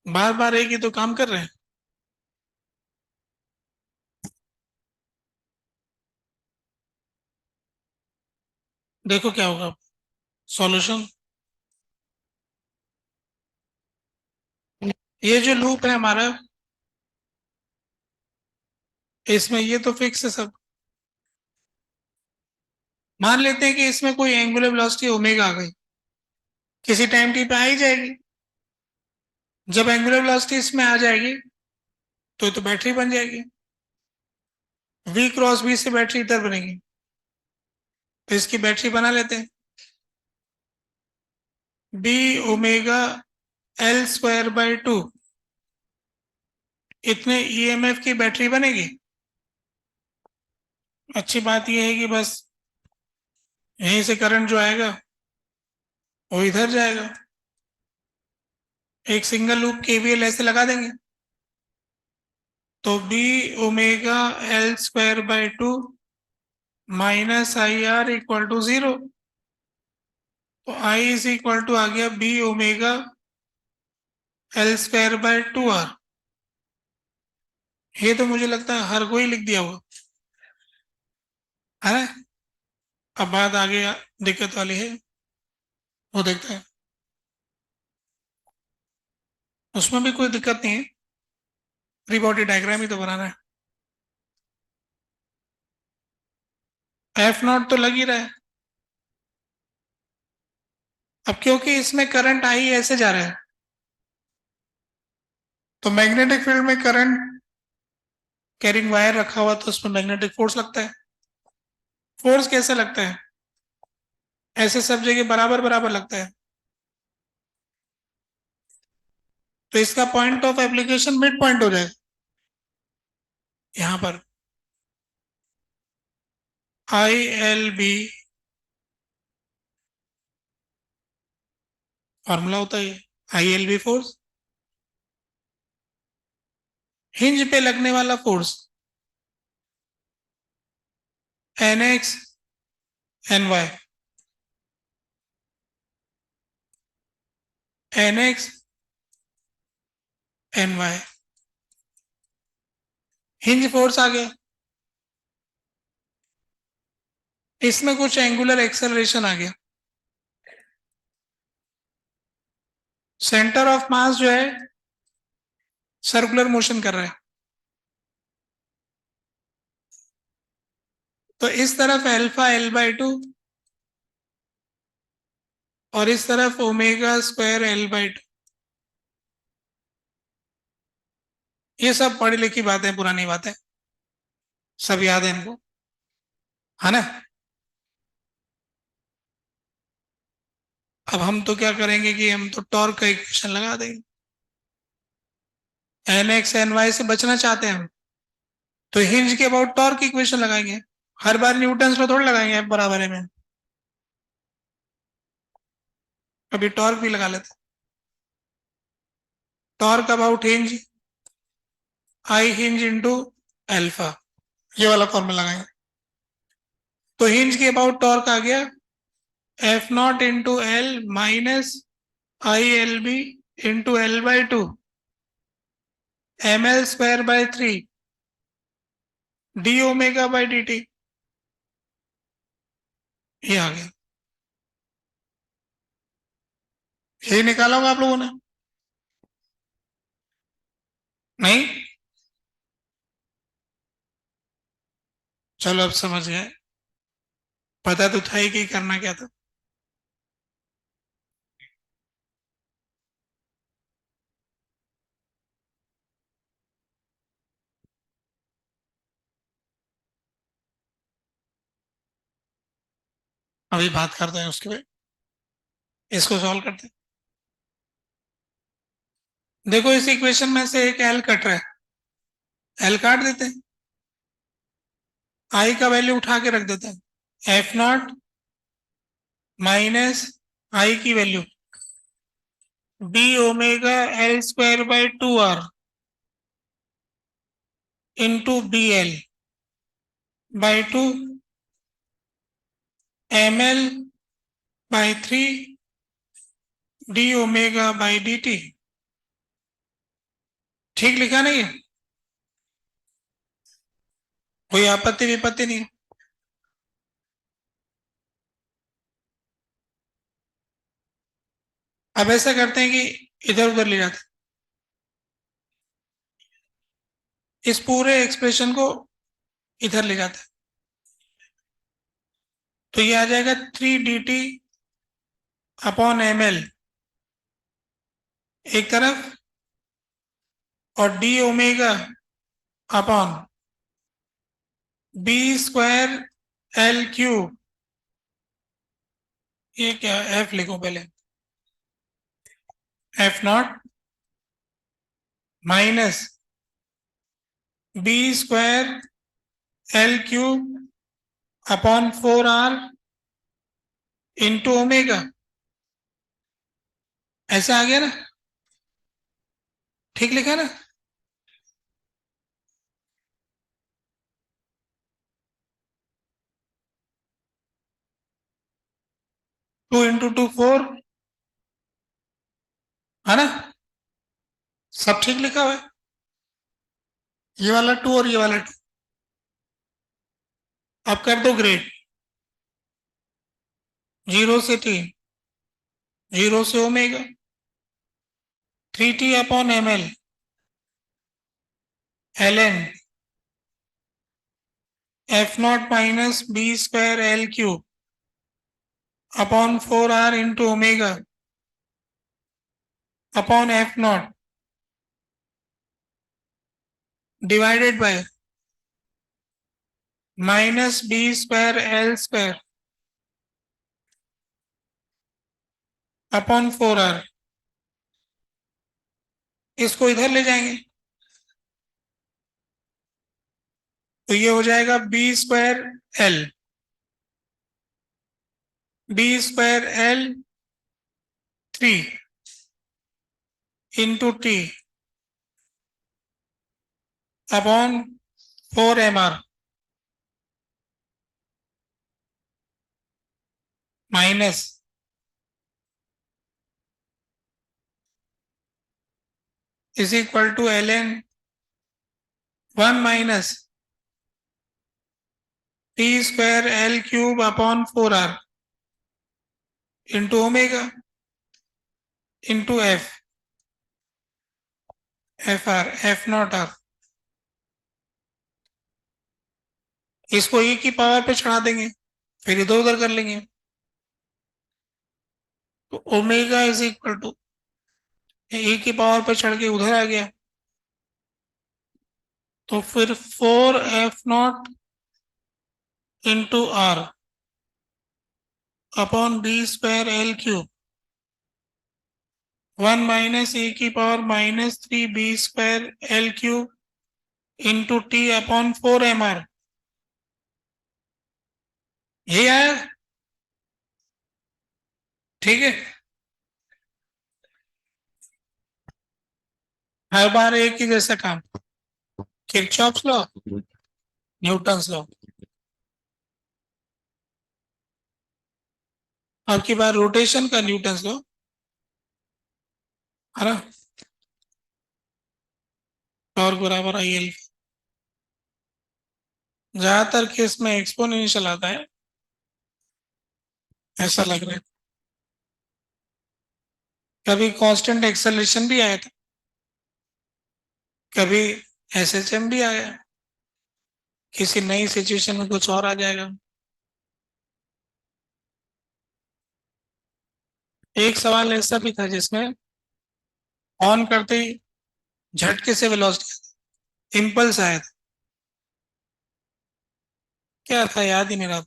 बार बार एक ही तो काम कर रहे हैं। देखो क्या होगा सॉल्यूशन। ये जो लूप है हमारा, इसमें ये तो फिक्स है सब। मान लेते हैं कि इसमें कोई एंगुलर वेलोसिटी ओमेगा आ गई, किसी टाइम टी पे आ ही जाएगी। जब एंगुलर वेलोसिटी इसमें आ जाएगी तो ये तो बैटरी बन जाएगी। वी क्रॉस बी से बैटरी इधर बनेगी, तो इसकी बैटरी बना लेते हैं। B omega L square by two, इतने ईएमएफ की बैटरी बनेगी। अच्छी बात यह है कि बस यहीं से करंट जो आएगा वो इधर जाएगा। एक सिंगल लूप केवीएल ऐसे लगा देंगे, तो B omega L square by two minus I R equal to zero. तो आई इज इक्वल टू आ गया B omega L square by two R. ये तो मुझे लगता है हर कोई लिख दिया हुआ है ना। अब बात आगे दिक्कत वाली है, वो देखते हैं। उसमें भी कोई दिक्कत नहीं है, फ्री बॉडी डायग्राम ही तो बनाना है। एफ नॉट तो लग ही रहा है। अब क्योंकि इसमें करंट आई ऐसे जा रहा है, तो मैग्नेटिक फील्ड में करंट कैरिंग वायर रखा हुआ, तो उसमें मैग्नेटिक फोर्स लगता है। फोर्स कैसे लगता है? ऐसे सब जगह बराबर बराबर लगता है। तो इसका point of application mid point हो जाए यहाँ पर। आई एल बी फॉर्मूला होता है, I L B force, hinge पे लगने वाला force N X N Y, N X N Y, hinge force आ गया। इसमें कुछ एंगुलर एक्सेलरेशन आ गया। सेंटर ऑफ मास जो है सर्कुलर मोशन कर रहा है, तो इस तरफ अल्फा एल बाई टू और इस तरफ omega square L by two. ये सब पढ़ी लिखी बातें, पुरानी बातें, सब याद है इनको, है ना। अब हम तो क्या करेंगे कि हम तो टॉर्क का इक्वेशन लगा देंगे। एन एक्स एन वाई से बचना चाहते हैं हम, तो हिंज के अबाउट टॉर्क की इक्वेशन लगाएंगे। हर बार न्यूटन में थोड़ा लगाएंगे F बराबर है में। अभी टॉर्क भी लगा लेते हैं। Torque about hinge I hinge into alpha, ये वाला फॉर्मूला लगाएंगे। तो हिंज के अबाउट टॉर्क आ गया F not into L minus I L B into L/2 ml² 3 D omega by D T. ये आ गया, यही निकाला होगा आप लोगों ने? नहीं? चलो अब समझ गए, पता तो था ही कि करना क्या था। अभी बात करते हैं उसके बाद, इसको सॉल्व करते हैं। देखो इस इक्वेशन में से एक एल कट रहा है, एल काट देते हैं, आई का वैल्यू उठा के रख देते हैं, एफ नॉट माइनस आई की value D omega L² / 2r into B L by 2 ml/3 D omega by D T. ठीक लिखा नहीं है? कोई आपत्ति विपत्ति नहीं है? अब ऐसा करते हैं कि इधर उधर ले जाते हैं, इस पूरे एक्सप्रेशन को इधर ले जाते हैं, तो ये आ जाएगा 3 dt अपॉन ml एक तरफ, और D omega upon B² L³ ये क्या एफ लिखूं पहले, F not minus B²L³ upon 4r into omega. ऐसा आ गया ना? ठीक लिखा ना? टू इंटू टू 4 है ना? सब ठीक लिखा हुआ है, ये वाला 2 और ये वाला 2। अब कर दो ग्रेड, 0 से t, 0 से omega, 3t upon ml ln F not minus B²L³ upon 4r into omega upon F not divided by minus B²L² upon 4r। इसको इधर ले जाएंगे तो ये हो जाएगा B²L B²L3 into T upon 4mr minus is equal to ln 1 minus T²L³ upon 4r into omega into F naught R. इसको e की पावर पे चढ़ा देंगे, फिर इधर उधर कर लेंगे, तो omega is equal to e की पावर पे चढ़ के उधर आ गया, तो फिर 4f0 into R upon B²L³ 1 minus A की power -3b² into T upon 4mr, यही आया। ठीक है, हर बार एक ही जैसा काम। Kirchhoff's law, Newton's law. अब की बार रोटेशन का न्यूटन्स लॉ, है ना, टॉर्क बराबर आई एल। ज्यादातर केस में एक्सपोनेंशियल आता है, ऐसा लग रहा है। कभी कांस्टेंट एक्सेलरेशन भी आया था, कभी एसएचएम भी आया, किसी नई सिचुएशन में कुछ और आ जाएगा। एक सवाल ऐसा भी था जिसमें ऑन करते ही झटके से वेलोसिटी इम्पल्स आया था, क्या था याद ही नहीं रहा।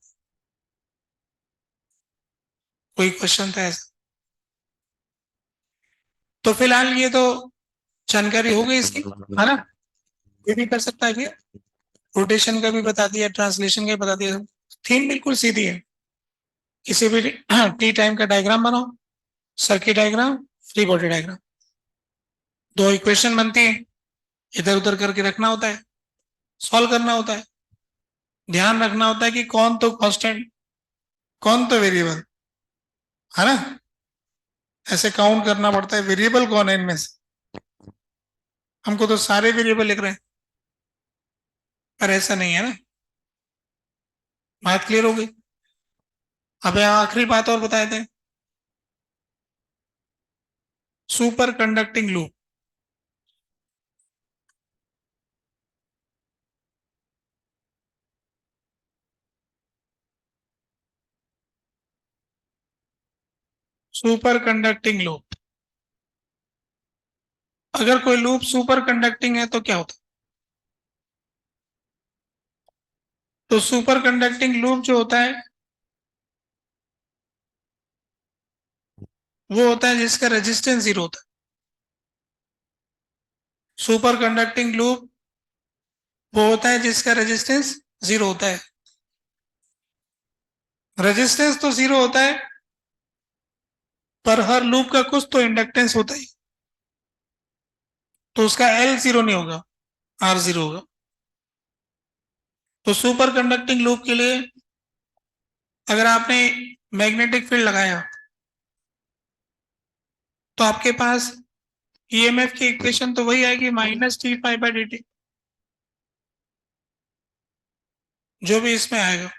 कोई क्वेश्चन था ऐसा। तो फिलहाल ये तो जानकारी हो गई इसकी, है ना। ये भी कर सकता है कि रोटेशन का भी बता दिया, ट्रांसलेशन का भी बता दिया। थीम बिल्कुल सीधी है। किसी भी टी टाइम का डायग्राम बनाओ, circuit diagram, free body diagram, दो इक्वेशन बनती है, इधर उधर करके रखना होता है, सॉल्व करना होता है। ध्यान रखना होता है कि कौन तो कांस्टेंट, कौन तो वेरिएबल, है ना। ऐसे काउंट करना पड़ता है वेरिएबल कौन है इनमें से। हमको तो सारे वेरिएबल लिख रहे हैं, पर ऐसा नहीं है ना। बात क्लियर हो गई। अब आखिरी बात और बताए थे, super conducting loop. Super conducting loop, अगर कोई लूप सुपर कंडक्टिंग है तो क्या होता है। तो सुपर कंडक्टिंग लूप जो होता है वो होता है जिसका रेजिस्टेंस जीरो होता है। सुपर कंडक्टिंग लूप वो होता है जिसका रेजिस्टेंस जीरो होता है। रेजिस्टेंस तो जीरो होता है, पर हर लूप का कुछ तो इंडक्टेंस होता ही, तो उसका एल जीरो नहीं होगा, आर जीरो होगा। तो सुपर कंडक्टिंग लूप के लिए अगर आपने मैग्नेटिक फील्ड लगाया तो आपके पास ईएमएफ की इक्वेशन तो वही आएगी, -d∅dt, जो भी इसमें आएगा।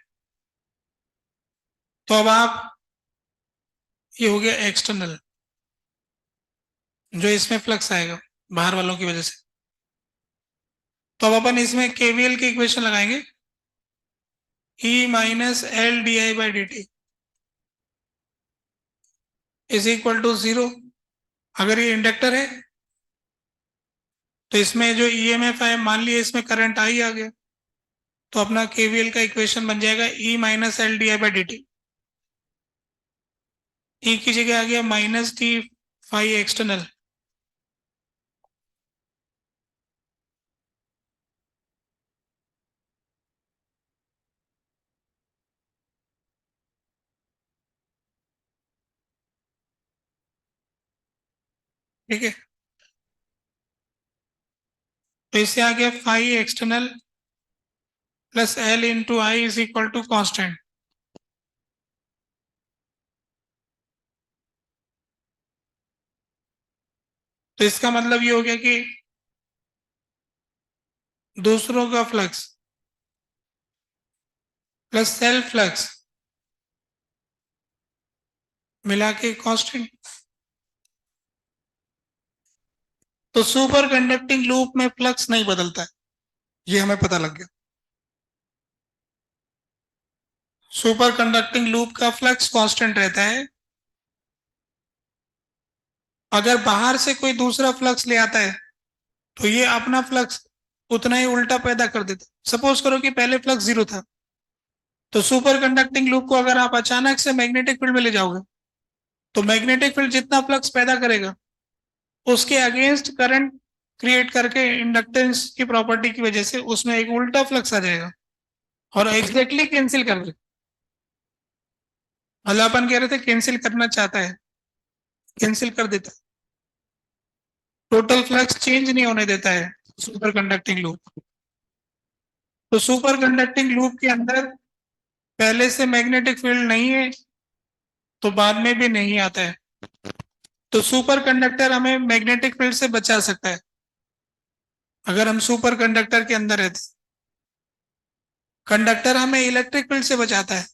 तो अब आप, ये हो गया एक्सटर्नल, जो इसमें फ्लक्स आएगा बाहर वालों की वजह से। तो अब अपन इसमें केवीएल की इक्वेशन लगाएंगे, E minus L D I by D T is equal to zero. अगर ये इंडक्टर है तो इसमें जो ईएमएफ है, मान लिया इसमें करंट आई आ गया, तो अपना केवीएल का इक्वेशन बन जाएगा E minus L D I by D T. E की जगह आ गया -d∅ एक्सटर्नल। ठीक है, तो इससे आ गया phi external plus L into I is equal to constant. तो इसका मतलब ये हो गया कि दूसरों का फ्लक्स प्लस सेल्फ फ्लक्स मिला के कांस्टेंट। तो सुपर कंडक्टिंग लूप में फ्लक्स नहीं बदलता है, ये हमें पता लग गया। सुपर कंडक्टिंग लूप का फ्लक्स कांस्टेंट रहता है। अगर बाहर से कोई दूसरा फ्लक्स ले आता है तो ये अपना फ्लक्स उतना ही उल्टा पैदा कर देता। सपोज करो कि पहले फ्लक्स जीरो था, तो सुपर कंडक्टिंग लूप को अगर आप अचानक से मैग्नेटिक फील्ड में ले जाओगे तो मैग्नेटिक फील्ड जितना फ्लक्स पैदा करेगा उसके अगेंस्ट करंट क्रिएट करके इंडक्टेंस की प्रॉपर्टी की वजह से उसमें एक उल्टा फ्लक्स आ जाएगा और एग्जैक्टली कैंसिल कर दे। मतलब अपन कह रहे थे कैंसिल करना चाहता है, कैंसिल कर देता है, टोटल फ्लक्स चेंज नहीं होने देता है सुपर कंडक्टिंग लूप। तो सुपर कंडक्टिंग लूप के अंदर पहले से मैग्नेटिक फील्ड नहीं है तो बाद में भी नहीं आता है। तो सुपर कंडक्टर हमें मैग्नेटिक फील्ड से बचा सकता है अगर हम सुपर कंडक्टर के अंदर रहते। कंडक्टर हमें इलेक्ट्रिक फील्ड से बचाता है,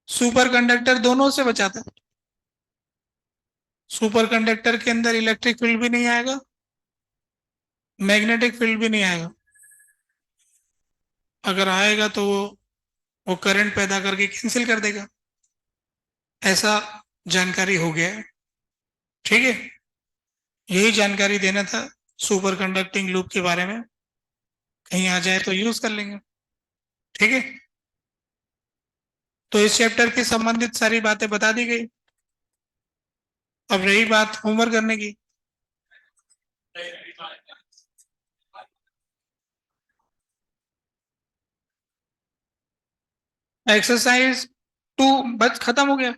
सुपर कंडक्टर दोनों से बचाता है। सुपर कंडक्टर के अंदर इलेक्ट्रिक फील्ड भी नहीं आएगा, मैग्नेटिक फील्ड भी नहीं आएगा। अगर आएगा तो वो करंट पैदा करके कैंसिल कर देगा। ऐसा जानकारी हो गया है। ठीक है, यही जानकारी देना था सुपर कंडक्टिंग लूप के बारे में। कहीं आ जाए तो यूज कर लेंगे। ठीक है, तो इस चैप्टर की संबंधित सारी बातें बता दी गई। अब रही बात होमवर्क करने की। एक्सरसाइज 2 बस खत्म हो गया।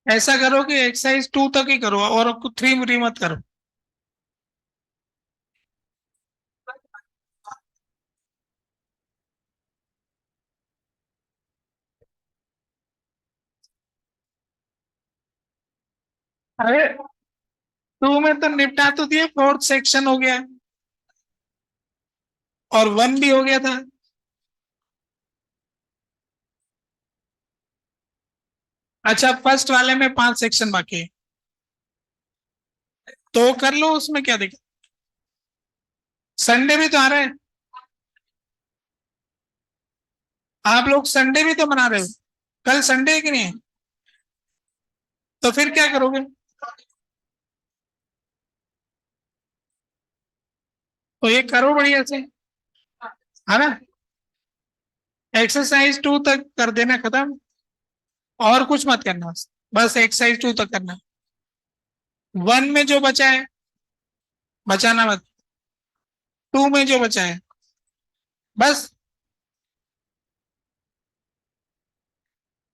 ऐसा करो कि एक्सरसाइज 2 तक ही करो और 3 मत करो। अरे 2 में तो निपटा तो दिए, 4th सेक्शन हो गया और 1 भी हो गया था। अच्छा, फर्स्ट वाले में 5 सेक्शन बाकी है तो कर लो, उसमें क्या दिक्कत। संडे भी तो आ रहा है, आप लोग संडे भी तो मना रहे हो। कल संडे है कि नहीं है? तो फिर क्या करोगे? तो ये करो बढ़िया से, है ना। एक्सरसाइज 2 तक कर देना खत्म, और कुछ मत करना, बस एक्सरसाइज 2 तक करना। 1 में जो बचा है बचाना मत, 2 में जो बचा है बस,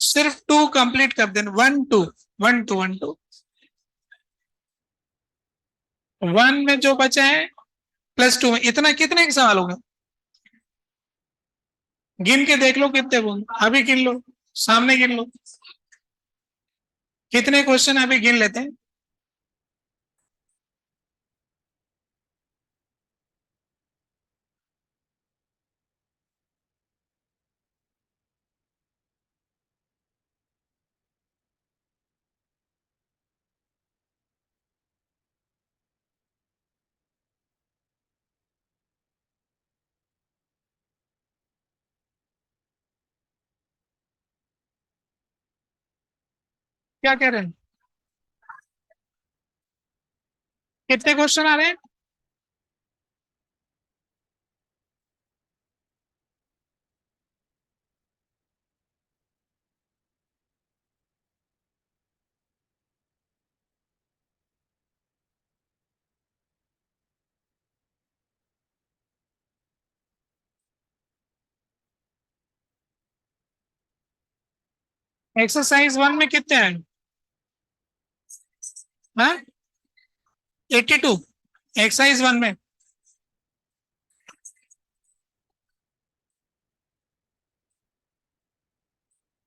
सिर्फ 2 कंप्लीट कर देना। 1 2 1 में जो बचा है +2 में इतना कितने के सवाल होंगे? गिन के देख लो कितने होंगे, अभी गिन लो, सामने गिन लो कितने क्वेश्चन, अभी गिन लेते हैं। क्या कह रहे हैं, कितने क्वेश्चन आ रहे हैं? एक्सरसाइज 1 में कितने आए? हाँ, 82 एक्सरसाइज 1 में।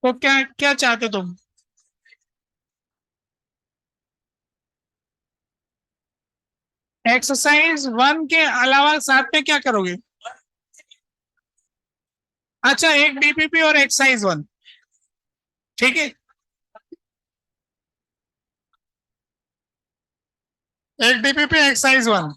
तो क्या क्या चाहते तुम? एक्सरसाइज 1 के अलावा साथ में क्या करोगे? अच्छा, एक डीपीपी और एक्सरसाइज 1। ठीक है, एक डीपीपी एक्सरसाइज 1।